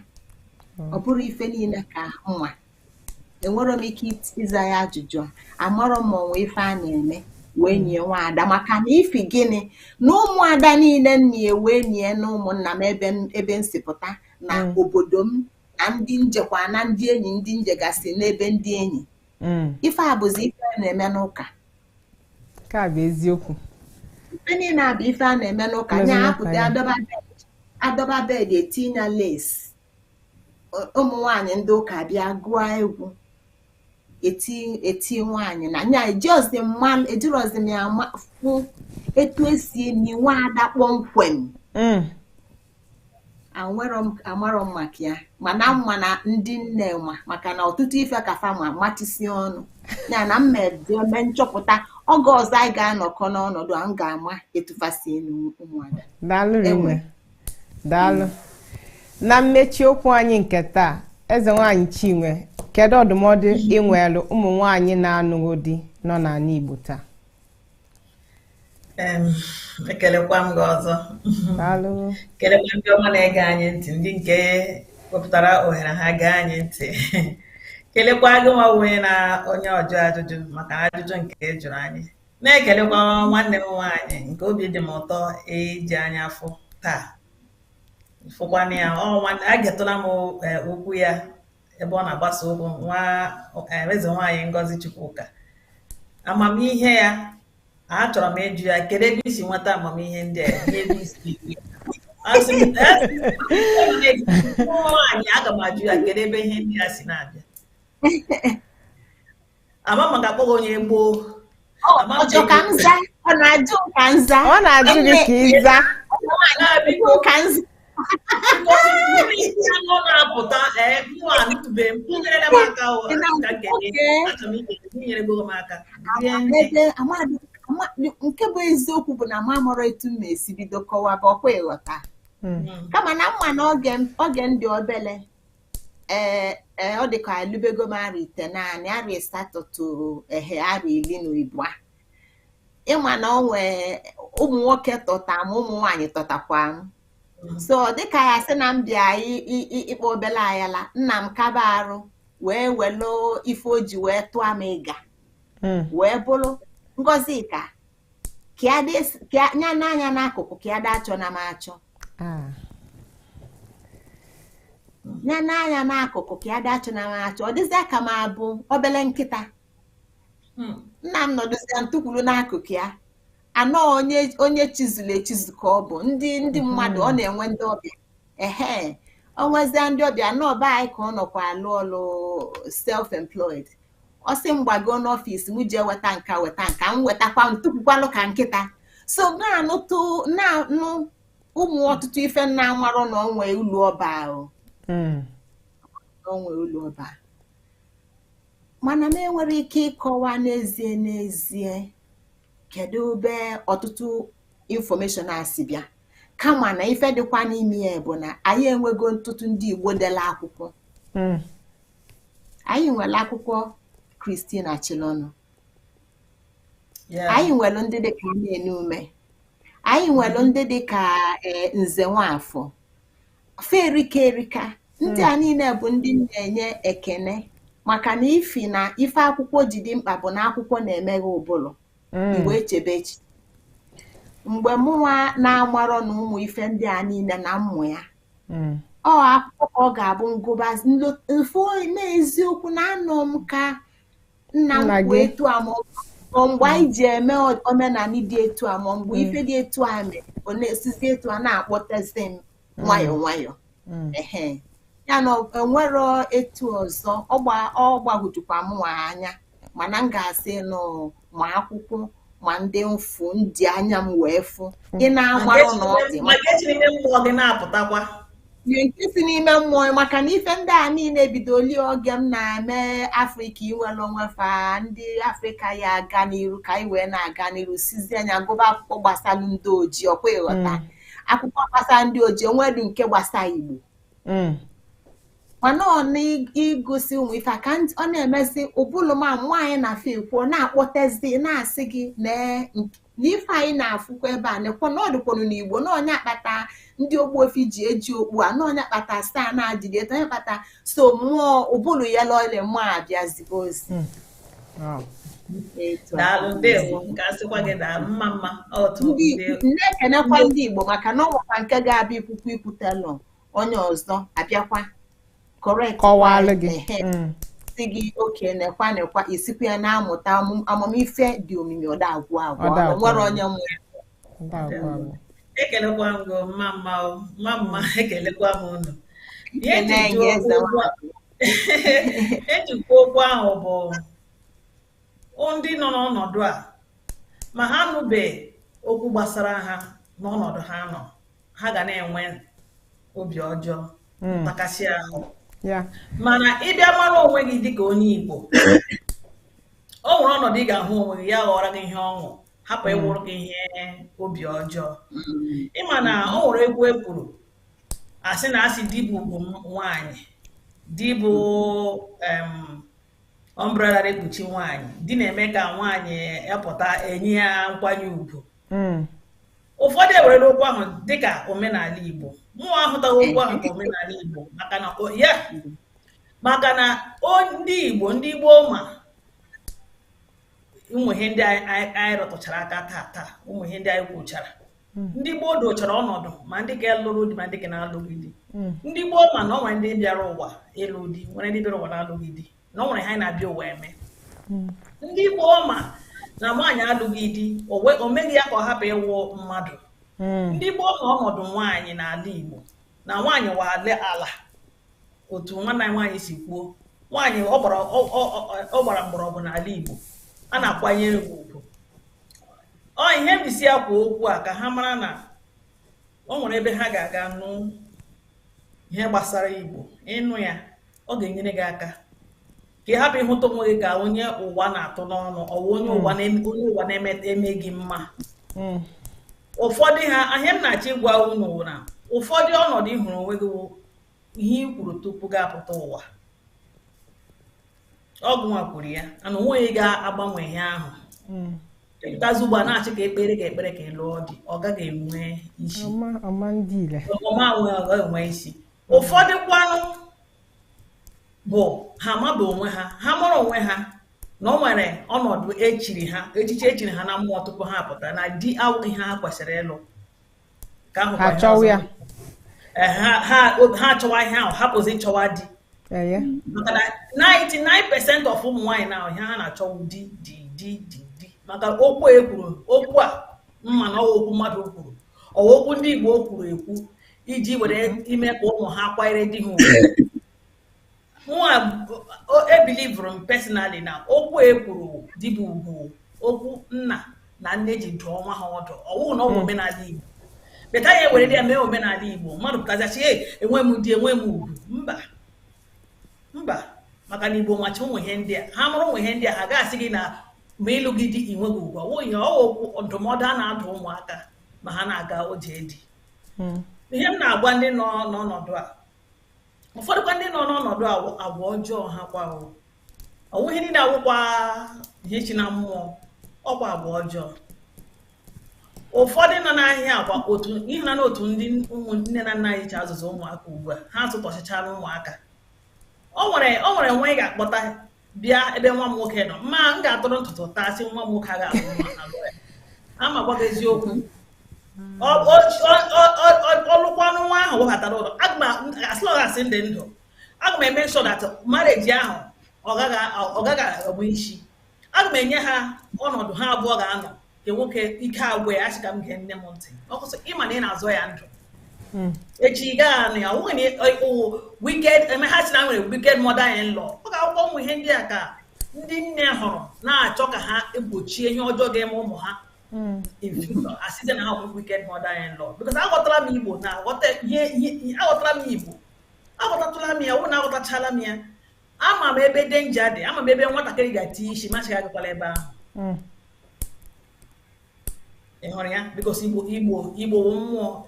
ọ bụrụ ife niile ka nwa enwero m ike ịza ya ajụjụ amarọ m onwe ife a na-eme wee nye nwaada maka na ifi gịnị na ụmụada niile nna wee nye na ụmụnna m ebe nsipụta na obodo m na ndị njekwa na ndị enyi ndị njegasị n'ebe ndị enyi ife a bụzi ife a na-eme n'ụka ka bụ eziokwu ife niile a bụ ife a na-eme n'ụka nya apụta adọba bed etinye lace ụmụ nwaanyị ndị ụka bịa gụọ egwu eti nwaanyị na nya ejirozi m ya fụ etu esi enyi nwaada kpọmkwem amarọ m maka ya mana mma na ndị nne nwa maka na ọtụtụ ife kafa ma matisi ọnụ ya na mmemme nchọpụta oge ọzọ anyị ga-anọkọ n'ọnọdụ a m ga-ama etufasi elu ụmụada daalụ na mmechi okwu anyị nke taa eze nwaanyị Chinwe kedu ọdụmọdụ inwelu ụmụ nwaanyị na-anụghị di nọ n'ala Igbo taa ekelekwa m gị ọzọ kelekwa ndị ọma na-ege anyị ntị ndị nke wepụtara ohere ha gaa anyị ntị kelekwa gị nwa onye na onye ọjọọ ajụjụ maka ajụjụ nke e jụrụ anyị na-ekelekwa nwanne m nwaanyị nke obi dị m ụtọ iji anya afọ taa fụkwana ya agetụla m okwu ya ebe ọ na-agbasa okwu nwa eze nwaanyị Ngozi Chukwuka amamihe ya achọrọ m ịjụ ya kedu ebe isi nweta amamihe ndị a ebe isi nwaanyị aga m ajụ ya kedu ebe ihe ndị a si na-abịa ama maka akpọghị onye gboo ọ na-ajụ gị ka ịza na-apụta nyere m aka nke bụ eziokwu bụ na mamụrụ etu m na-esi bido kọwaba ọkwa ịghọta kama na mma na oge ndị obele ọ dịka alụbego m ara ite naanị ara ịsatọ toro ara 12 ịma na o nwee ụmụ nwoke tọta m ụmụ nwaanyị tọtakwa m so dịka ya sị na m bịa ịkpọ obele ayala nna m kaba arụ wee welu ife o ji wee tụọ m ịga wee bụrụ Ngozi ka nya n'anya n'akụkụ ka ya dị achọ na m achọ nya n'anya n'akụkụ ka ya dị achọ na m achọ ọ dịzị aka m abụ obele nkịta nna m nọdụzia ntụkwuru n'akụkụ ya anọ onye chizụlụ echizu ka ọ bụ ndị mmadụ ọ na-enwe ndị ọbịa onwezia ndị ọbịa n'ọba anyị ka ọ nọkwa alụ ọlụ self-employed ọ sị m gbago n'ọfịs m jee weta nka m wetakwa m tụkwukwalụ ka nkịta so na-anụ ụmụ ọtụtụ ife na-amarụ na onwe ụlọ ọba ahụ onwe ụlọ ọba mana m enwere ike ịkọwa n'ezie kedu ebe ọtụtụ infọmeshọn asị bịa kama na ife dịkwa n'ime ya bụ na anyị enwego ntụtụ ndị Igbo dela akwụkwọ anyị nwere akwụkwọ Christina Chilọnụ anyị nwere ndị dịka Nnenume anyị nwere ndị dịka Nze Nwafọ Erika ndị a niile bụ ndị na-enye ekene maka na ife akwụkwọ ji dị mkpa bụ na akwụkwọ na-emeghe ụbụrụ Igbo echebe echi mgbe mụnwa na-amarọ na ụmụ ife ndị a niile na mmụ ya ọ akwụkwọ ka ọ ga-abụ ngụba n'eziokwu na anọ m ka nna m kwuo etu a mgbe anyị ji eme omenala dị etu a ma mgbe ife dị etu a mere ọ na-esizi etu a na-akpọtezi m nwayọọ ya na enwero etu ọzọ ọ gbagwojukwa m nwa anya mana m ga-asị nọ ma akwụkwọ ma ndị mfu ndị anya m wee fụ ị na-amarụ na ọ dị nke si n'ime mmụọ maka na ife ndị a niile bidoli oge m na-eme Afrịka inwere onwe fa ndị Afrịka ya aga n'iru ka anyị wee na-aga n'iru sizi anya gụba akwụkwọ gbasara ndị ojii ọkwa ịghọta akwụkwọ gbasara ndị ojii onwedu nke gbasara Igbo mana ọ na-igosi ụmụ ife ka ọ na-emezi ụbụlụma nwaanyị na-afọ ekwu na-akpọtezi na-asị gị na ife anyị na-afụkwa ebe a nekwa na ọ dịkwanụ n'Igbo na onye akpata ndị ogbuefi ji eji okpu a na onye akpata staa na-adịrị eto onye akpata so mmụọ ụbụlụ ya lọle mmụọ abịazigo ozi na-ekenekwa ndị Igbo maka na ọ nwekwa nke ga-abịa ikwutelụ onye ọzọ abịakwa kọwalụ gị si gị oke nekwa isikwa ya na-amụta amamife dị omimi ọda agwụ nwere onye nwere ekelekwa m gị mma ekelekwa m unu ejikwa okwu ahụ bụ ndị nọ n'ọnọdụ a ma ha nụbe okwu gbasara ha n'ọnọdụ ha nọ ha ga na-enwe obi ọjọọ ntakasị ahụ mana ịbịa mara onwe gị dịka onye Igbo o nwere ọnọdụ ị ga-ahụ onwe gị ya ghọrọ gị ihe ọṅụ hapụ ịwụrụ gị ihe obi ọjọọ ịma na o nwere egwu ekwuru asị na asị dibụ bụ nwaanyị dibụ ọmbrela na-ekpuchi nwaanyị di na-eme ka nwaanyị apụta enye ya nkwanye ugwu ụfọdụ ewerela okwu ahụ dịka omenala Igbo mụ ahụtaghị okwu ahụ ka omenala Igbo maka na ndị Igbo ma ụmụ ihe ndị anyị rọtụchara aka taa ụmụ ihe ndị anyị kwuchara ndị Gboo dochara ọnọdụ ma ndị ka lụrụ di ma ndị ka na-alụghị di ndị Gboo ma na ọ nwere ndị bịara ụwa ịlụ di nwere ndị bịara ụwa na-alụghị di na ọ nwere ha anyị na-abịa ụwa eme ndị Gboo ma na nwaanyị alụghị di o meghị ya ka ọ hapụ ịwụ mmadụ ndị Gboo ma ọnọdụ nwaanyị n'ala Igbo na nwaanyị wale ala otu nwanne nwaanyị si kwuo nwaanyị ọ gbara mgbọrọgwụ n'ala Igbo a na-akwanyere ugwu ihe mbisi ya kwa okwu a ka ha mara na o nwere ebe ha ga-aga nụ ihe gbasara Igbo ịnụ ya ọ ga-enyere gị aka ka ị hapụ ịhụta onwe gị ka onye ụwa na-atụ n'ọnụ ọwa onye ụwa na-eme gị mma ụfọdụ ha ahịa m na-achọ ịgwa unu na ụfọdụ ọnọdụ ị hụrụ onwe gị ihe i kwuru tupu gị apụta ụwa ọgwụ nwa kwuru ya ana onweghị ga-agbanwe ihe ahụ ịtazi ugbo a na-achị ka ekpere ka ị lụọ dị ọ gaghị enwe isi enwe isi ụfọdụ kwanụ bụ ha maba onwe ha mara onwe ha na ọ nwere ọnọdụ echiche echiri ha na mmụọ tupu ha pụta na di awụghị ha kwesịrị ịlụ ka ahụ ha achọwa ihe ahụ hapụzi ịchọwa di maka na 99% of ụmụ nwaanyị na ihe ha na-achọwu di maka okwu ekwuru okwu a mma na okwu mmadụ kwuru okwu ndị Igbo kwuru ekwu iji were ime ka ụmụ ha kwanyere di ha nwa ebilivuru m personally na okwu ekwuru dibụ ugwu okwu nna na nne ji dụọ nwa ha ọdụ ọwụ na ọ bụ omenala Igbo beta ya ewere dị ya mee omenala Igbo mmadụ pụtazachi enwe m di enwe m ugwu mba maka na Igbo nwachi ụmụ ihe ndị a ha mụrụ ụmụ ihe ndị a ha ga-asị gị na ma ịlụ gị di inweghị ugwu ọwụ ihe ọwụ ndụmọdụ a na-adụ ụmụaka ma ha na-aga oje di ihe m na-agwa ndị nọ n'ọnọdụ a ụfọdụkwa ndị nọ n'ọnọdụ agwa ọjọọ ha kwa ọwụ ihe niile awụkwa ihe chi na mmụọ ọkwa agwa ọjọọ ụfọdụ nọ n'ahịa agwa otu ihe na n'otu ndị ụmụnne na nna anyị ji azụzụ ụmụaka ugbu a ha atụtọchichara ụmụaka o nwere nwa ị ga-akpọta bịa ebe nwa m nwoke nọ ma m ga-atụrụ ntụtụ taa sị nwa m nwoke a ga-alụ ama gwa gị eziokwu ọlụkwanụ nwa ahụ webatara ụlọ asịlọgasị ndị ndụ aga m eme sure that marriage ahụ ọ gaghị abụ isi aga m enye ha ọnọdụ ha abụọ ga-anọ nke nwoke ike agwụ ya achị ka m gee nne m ntị ọkụsị ịma na ị na-azọ ya ndụ echi ị gaghị anụ ya onwe wicked eme ha si na nwere wicked mother-in-law ọ ga-akwụkwọ ụmụ ihe ndị a ka ndị nne hụrụ na-achọ ka ha egbochie ihe ọjọọ ga-eme ụmụ ha asịte na ha bụ wicked mother-in-law because aghọtara m Igbo na aghọtara m Igbo aghọtatụla m ya wụ na aghọtachala m ya ama m ebe denja dị ama m ebe nwatakịrị ga-eti isi machi agakwala ebe ahụ ị hụrụ ya because Igbo mmụọ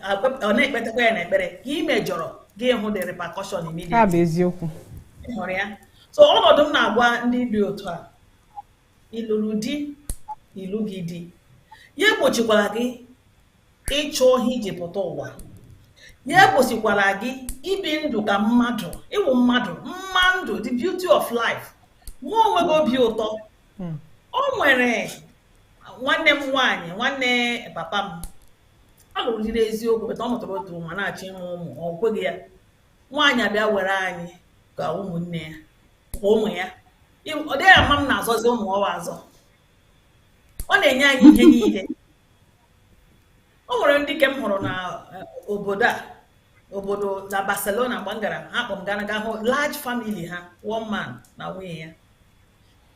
ọ na-ekpetekwa ya n'ekpere ka ị mejọrọ gị hụ the repercussion immediately. Ha bụ eziokwu. Ị hụrụ ya so ọnọdụ m na-agwa ndị dị otu a ịlụrụ di ilu gị di ya egbochikwara gị ịchọ ihe iji pụta ụwa ya egbochikwara gị ibi ndụ ka mmadụ ịwụ mmadụ mma ndụ the beauty of life nwa onwe gị obi ụtọ o nwere nwanne m nwaanyị nwanne papa m ọ lụrụziri eziokwu beta ọ mụtara otu nwa na-achọ ịmụ ụmụ ọ kweghị ya nwaanyị abịa were anyị ka ụmụnne ya ka ụmụ ya ọ dịghị ama m na-azọzi ụmụ ọwa azọ ọ na-enye anyị ihe niile o nwere ndị ke m hụrụ na obodo na Barcelona mgbe m gara ha kpọ m gaa hụ large family ha one man na nwunye ya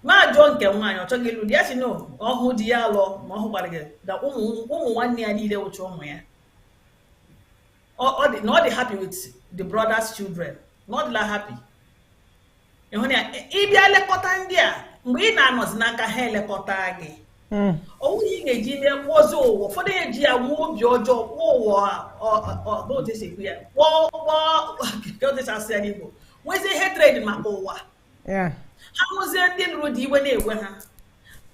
ma jụọ nke nwaanyị ọ chọghị ịlụ di ya si no ọhụ di ya alụọ ma ọ hụkwara gị da ụmụ nwanne ya niile wụcha ụmụ ya na ọ dị happy with the brothers children na ọ dịla happy ịhụ na ya ịbịa lekọta ndị a mgbe ị na-anọzi n'aka ha elekọta gị onwe ị ga-eji na-ekwozi ụwa ụfọdụ eji ya nwee obi ọjọọ kpọọ ụwa n'otesekwu ya kpọọotechasị ya n'Igbo nwezie hatred maka ụwa ha hụzie ndị lụrụ di iwe na-ewe ha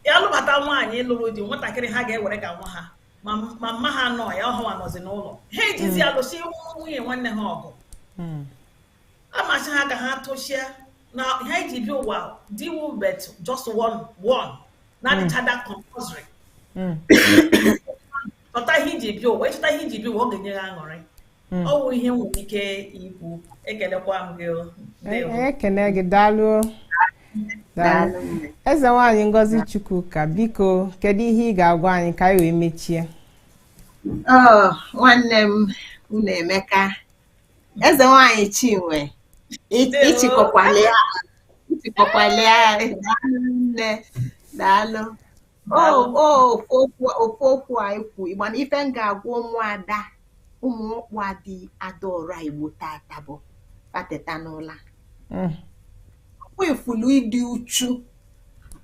ya lụbata nwaanyị lụrụ di nwatakịrị ha ga-ewere ka nwa ha ma mma ha nọ ya ọhụwa nọzi n'ụlọ ha ejizi alụsị nwunye nwanne ha ọgụ amachi ha ka ha tụchịa na ha iji bi ụwa diwu bet just one na-adịchada compulsory chọta ihe iji bi ụwa ịchọta ihe iji bi ụwa ọ ga-enye ha aṅụrị ọ bụ ihe nwere ike ikwu ekelekwa m gị ekene gị daalụ eze nwaanyị Ngozi Chukwuka biko kedu ihe ị ga-agwa anyị ka anyị wee mechie nwanne m unu Emeka eze nwaanyị Chinwe ichịkọkwala ya nne daalụ ofu okwu anyị kwu Igbo na ife m ga-agwa ụmụada ụmụ ọkpụ adị adaọra Igbo tata bụ pateta n'ụla ọkwa ifulu ịdị uchu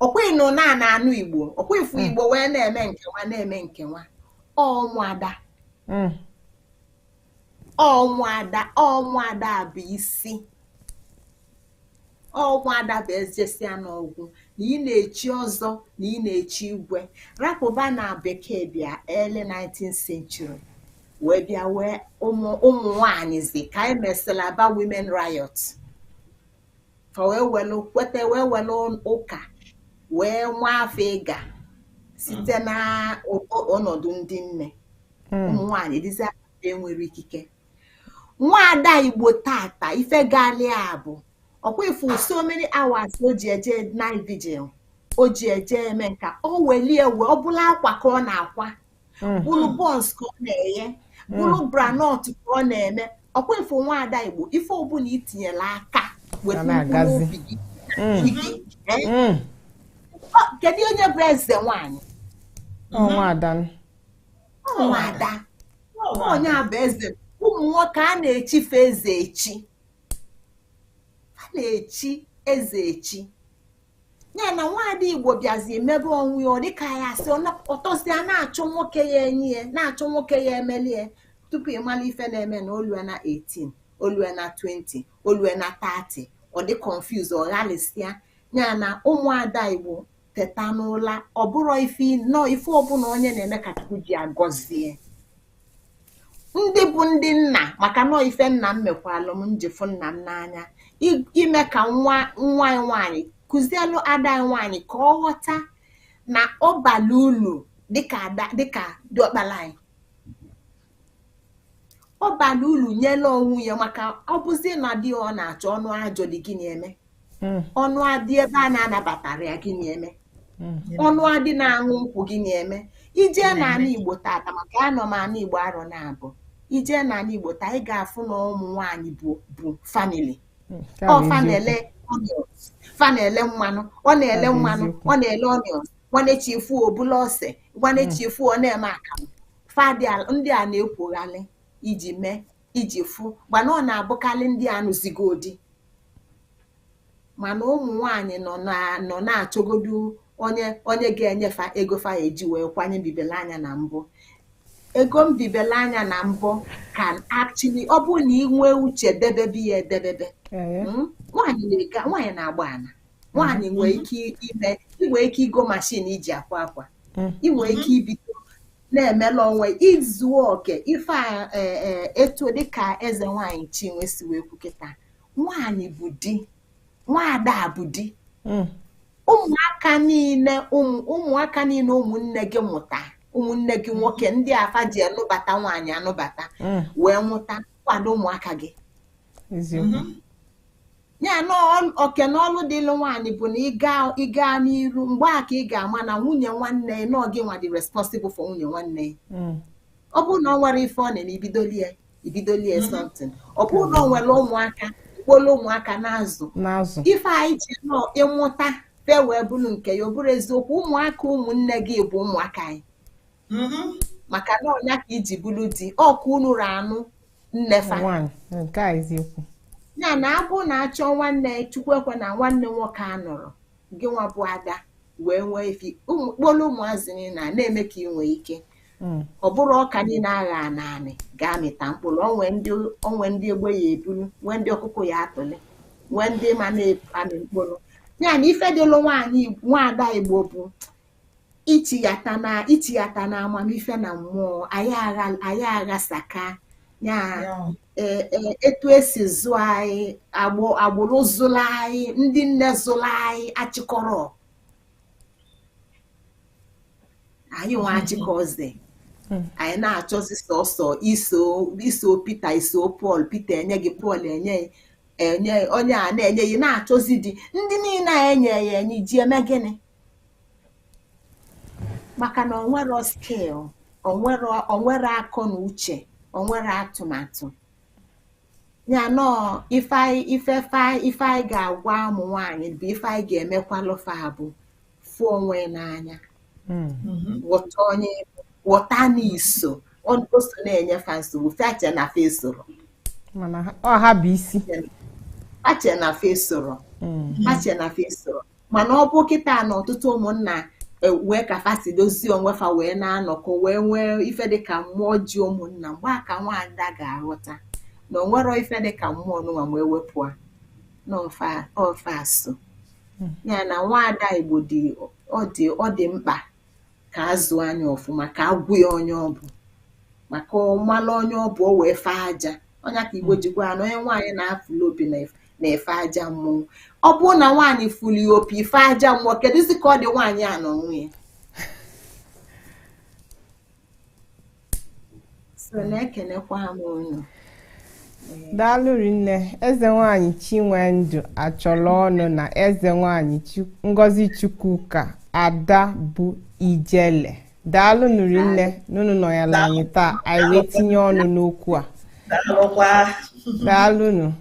ọkwa ịnụ na-anụ Igbo ọkwa ifu Igbo wee na-eme nkewa ọnwụada bụ isi ọnwụada bụ ejesia n'ọgwụ na ị na-echi ọzọ na ị na-echi igwe rapụba na bekee bịa early 19th century wee bịa wee ụmụ nwanyịzi ka anyị mesịrị aba women riot ka wee welu ụka wee nwa afọ ịga site na ọnọdụ ndị nne ụmụ nwanyị dịzi enwere ikike nwaada Igbo tata ife galia bụ ọkwa ifu so many hours o ji eje night vigil o ji eje eme nka o welie ọ bụla akwa ka ọ na-akwa bụrụ bọns ka ọ na-enye bụrụ branọt ka ọ na-eme ọkwa ifu nwaada Igbo ife ọbụla itinyela aka obi gị kedu onye bụ eze nwanyị ọnwa ada onye a bụ eze. Ụmụ nwoke a na-echife eze echi, a na-echi eze echi. Ya na nwaada Igbo bịazi emebe onwe ya, ọ dịka ya sị ọtọzie na-achọ nwoke ya enyi ya, na-achọ nwoke ya emelie, tupu ịmala ife na-eme na olue na 18, olue na 20, olue na 30, ọ dị confuse, ọ ghalịsịa. Ya na ụmụada Igbo teta n'ụla, ọ bụrụ ife ọbụla onye na-eme ka Chukwu ji agọzie. Ndị bụ ndị nna, maka nọọ ife nna m mekwalụ m njefu nna m n'anya, ime ka nwa nwaanyị kụzielụ ada nwaanyị ka ọ ghọta na ọ bara ulu dịka diọkpala anyị. Ọ bara ulu nyela onwe ya, maka ọ bụzi na di ọ na-achọ ọnụ ajọ dị gịnị eme, ọnụ adị ebe a na-anabatara ya gịnị eme, ọnụ adị na-aṅụ nkwụ gịnị eme. Ije n'ala Igbo tata, maka anọ m ala Igbo arọ na-abụ, ije n'ala Igbo taa ị ga-afụ na ụmụ nwaanyị bụ famili. Ọ fa na-ele mmanụ, ọ na-ele mmanụ, ọ na-ele onions, nwanechifu obula ose, nwanechifu ọ na-eme akamụ. Ndị a na-ekwoghalị iji fụ, mana ọ na-abụkarị ndị a nụzigo di. Mana ụmụ nwaanyị nọ na-achọgodu onye ga-enyefa ego fa eji wee kwanye mbibele anya na mbụ. Ego mbibele anya na mbụ can actually, ọ bụ na ị nwee uche debebe ya edebebe. Nwaanyị na-agba ana, nwaanyị nwee ike inwee ike igo mashin iji akwa akwa, inwee ike ibido na-emela onwe izuo oke ife etu dịka eze nwaanyị Chinwe si wee kwukịta. Nwaanyị bụ di, nwaada bụ di. Ụmụaka niile ụmụnne gị mụta, ụmụnne gị nwoke ndị afa ji anụbata nwaanyị anụbata wee mụta, kwado ụmụaka gị. Ya na oke n'ọlụ dịlụ nwaanyị bụ na ịga n'iru, mgbe a ka ị ga-ama na nwunye nwanne na ọ gị nwa dị responsible for nwunye nwanne. Ọ bụrụ na ọ nwere ife ọ na-eme ibidolie something. Ọ bụrụ na ọ nwere ụmụaka, ikpolu ụmụaka na-azụ ife anyị ji nọ ịmụta fe wee bụrụ nke ya. Ọ bụrụ eziokwu, ụmụaka ụmụnne gị bụ ụmụaka anyị, maka na ọnya ka iji bụrụ di, ọkụ unu anụ nnefa. Ya na abụ na-achọ nwanne Chukwu ekwe na nwanne nwoke a nọrọ gị nwa bụ ada wee nwee ife kpolu ụmụazị na-eme ka ị nwee ike. Ọ bụrụ ọka niile agha naanị ga-amịta mkpụrụ. Onwe ndị egbe ya ebulu, nwee ndị ọkụkọ ya atụle, nwee ndị ma na-amị mkpụrụ. Ya na ife dịlụ nwaada Igbo bụ ichighata na amamife na mmụọ. Anyị aghasaka ya etu esi zụọ anyị, agbụrụ zụlụ anyị, ndị nne zụlụ anyị achịkọrọ anyị nwa achịkọzi. Anyị na-achọzi sọsọ iso Pita, iso Pọl, Pita enye gị, Pọl enye onye a na-enye ya, na-achọzi di ndị niile a enye ya enye ji eme gịnị? Maka na onwero skill, onwere akọ na uche, onwere atụmatụ. Ya nọ ife anyị ga-agwa ụmụ nwaanyị bụ ife anyị ga-emekwalụfa bụ fụ onwe n'anya, ghọta n'iso o so na-enyefe nsogbu. Fache na fesoro, mana ọha bụ isi. Fache na fesoro, mana ọ bụ kịta na ọtụtụ ụmụnna wee ka fasi dozie onwefa wee na-anọkọ wee nwee ife dịka mmụọ ji ụmụnna. Mgbe a ka nwaada ga-aghọta na o nwero ife dịka mmụọ nụnwa wee wepụ n'ofe asụ. Ya na nwaada Igbo ọ dị mkpa ka azụ anya ọfụma, ka agwụ ya onye ọ bụ, maka ọmalụ onye ọ bụ o wee fee aja. Ọnya ka Igbo jikwa na onye nwaanyị na-afụli obi na-efe aja mmụọ. Ọ bụrụ na nwaanyị fụli opi ife aja mmụọ, kedụzi ka ọ dị nwaanyị a n'onwe ya? So na-ekenekwa m unu. Daalụ rinne eze nwaanyị Chinwendu achọrọ ọnụ na eze nwaanyị Ngozi Chukwuka ada bụ Ijele. Daalụ rinne n'unu nọnyela anyị taa, anyị wee tinye ọnụ n'okwu a. Daalụnụ.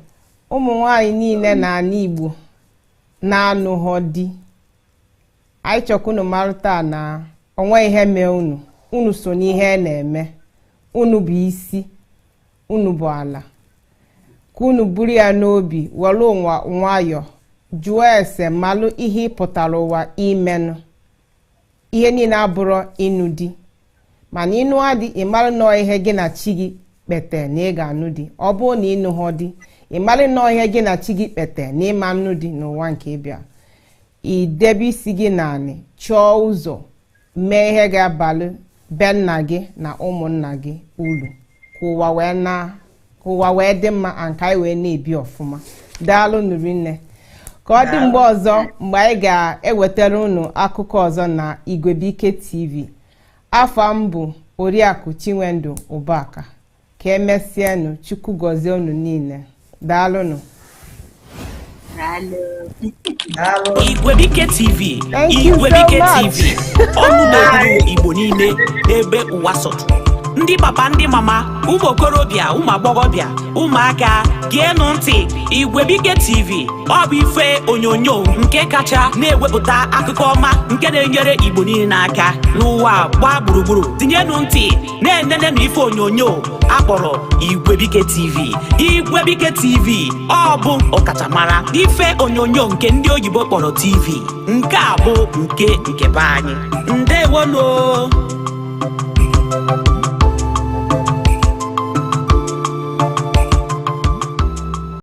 Ụmụ nwaanyị niile n'ala Igbo na-anụghọ di, anyị chọkwunu mara taa na onwe ihe mee unu so n'ihe na-eme, unu bụ isi, unu bụ ala. Ka unu buru ya n'obi, were ụwa nwayọ, jụọ ese malụ ihe pụtara ụwa imenụ. Ihe niile abụrụ ịnụ di, mana ịnụ adị ịmalụ nọọ ihe gị na chi gị kpete na ị ga-anụ di. Ọ bụrụ na ịnụ họ di, ịmalụ nọọ ihe gị na chi gị kpete na ịma nụ di n'ụwa nke ịbịa. Idebe isi gị n'anị, chọọ ụzọ mee ihe ga-abalị be nna gị na ụmụnna gị uru, ka ụwa wee dị mma, anka anyị wee na-ebi ọfụma. Daalụ nụrụ nne. Ka ọ dị mgbe ọzọ, mgbe anyị ga-ewetara unu akụkọ ọzọ na Igwebike TV. Afọ m bụ Oriakụ Chinwendu Ụbaka. Ka emesienụ, Chukwu gọzie unu niile. Daalụnụ. Igwebike TV. Thank you so Igwebike much. TV. Ọnụ na-egwuru Igbo niile n'ebe ụwa sọtụrụ. Ndị papa, ndị mama, ụmụ okorobịa, ụmụ agbọghọbịa, ụmụaka, geenụ ntị. Igwebike TV ọ bụ ife onyonyo nke kacha na-ewepụta akụkọ ọma nke na-enyere Igbo niile n'aka n'ụwa gbaa gburugburu. Tinyenụ ntị na-enenenụ ife onyonyo akpọrọ Igwebike TV. Igwebike TV ọ bụ ọkachamara ife onyonyo nke ndị oyibo kpọrọ TV. Nke a bụ nke be anyị. Ndewonu.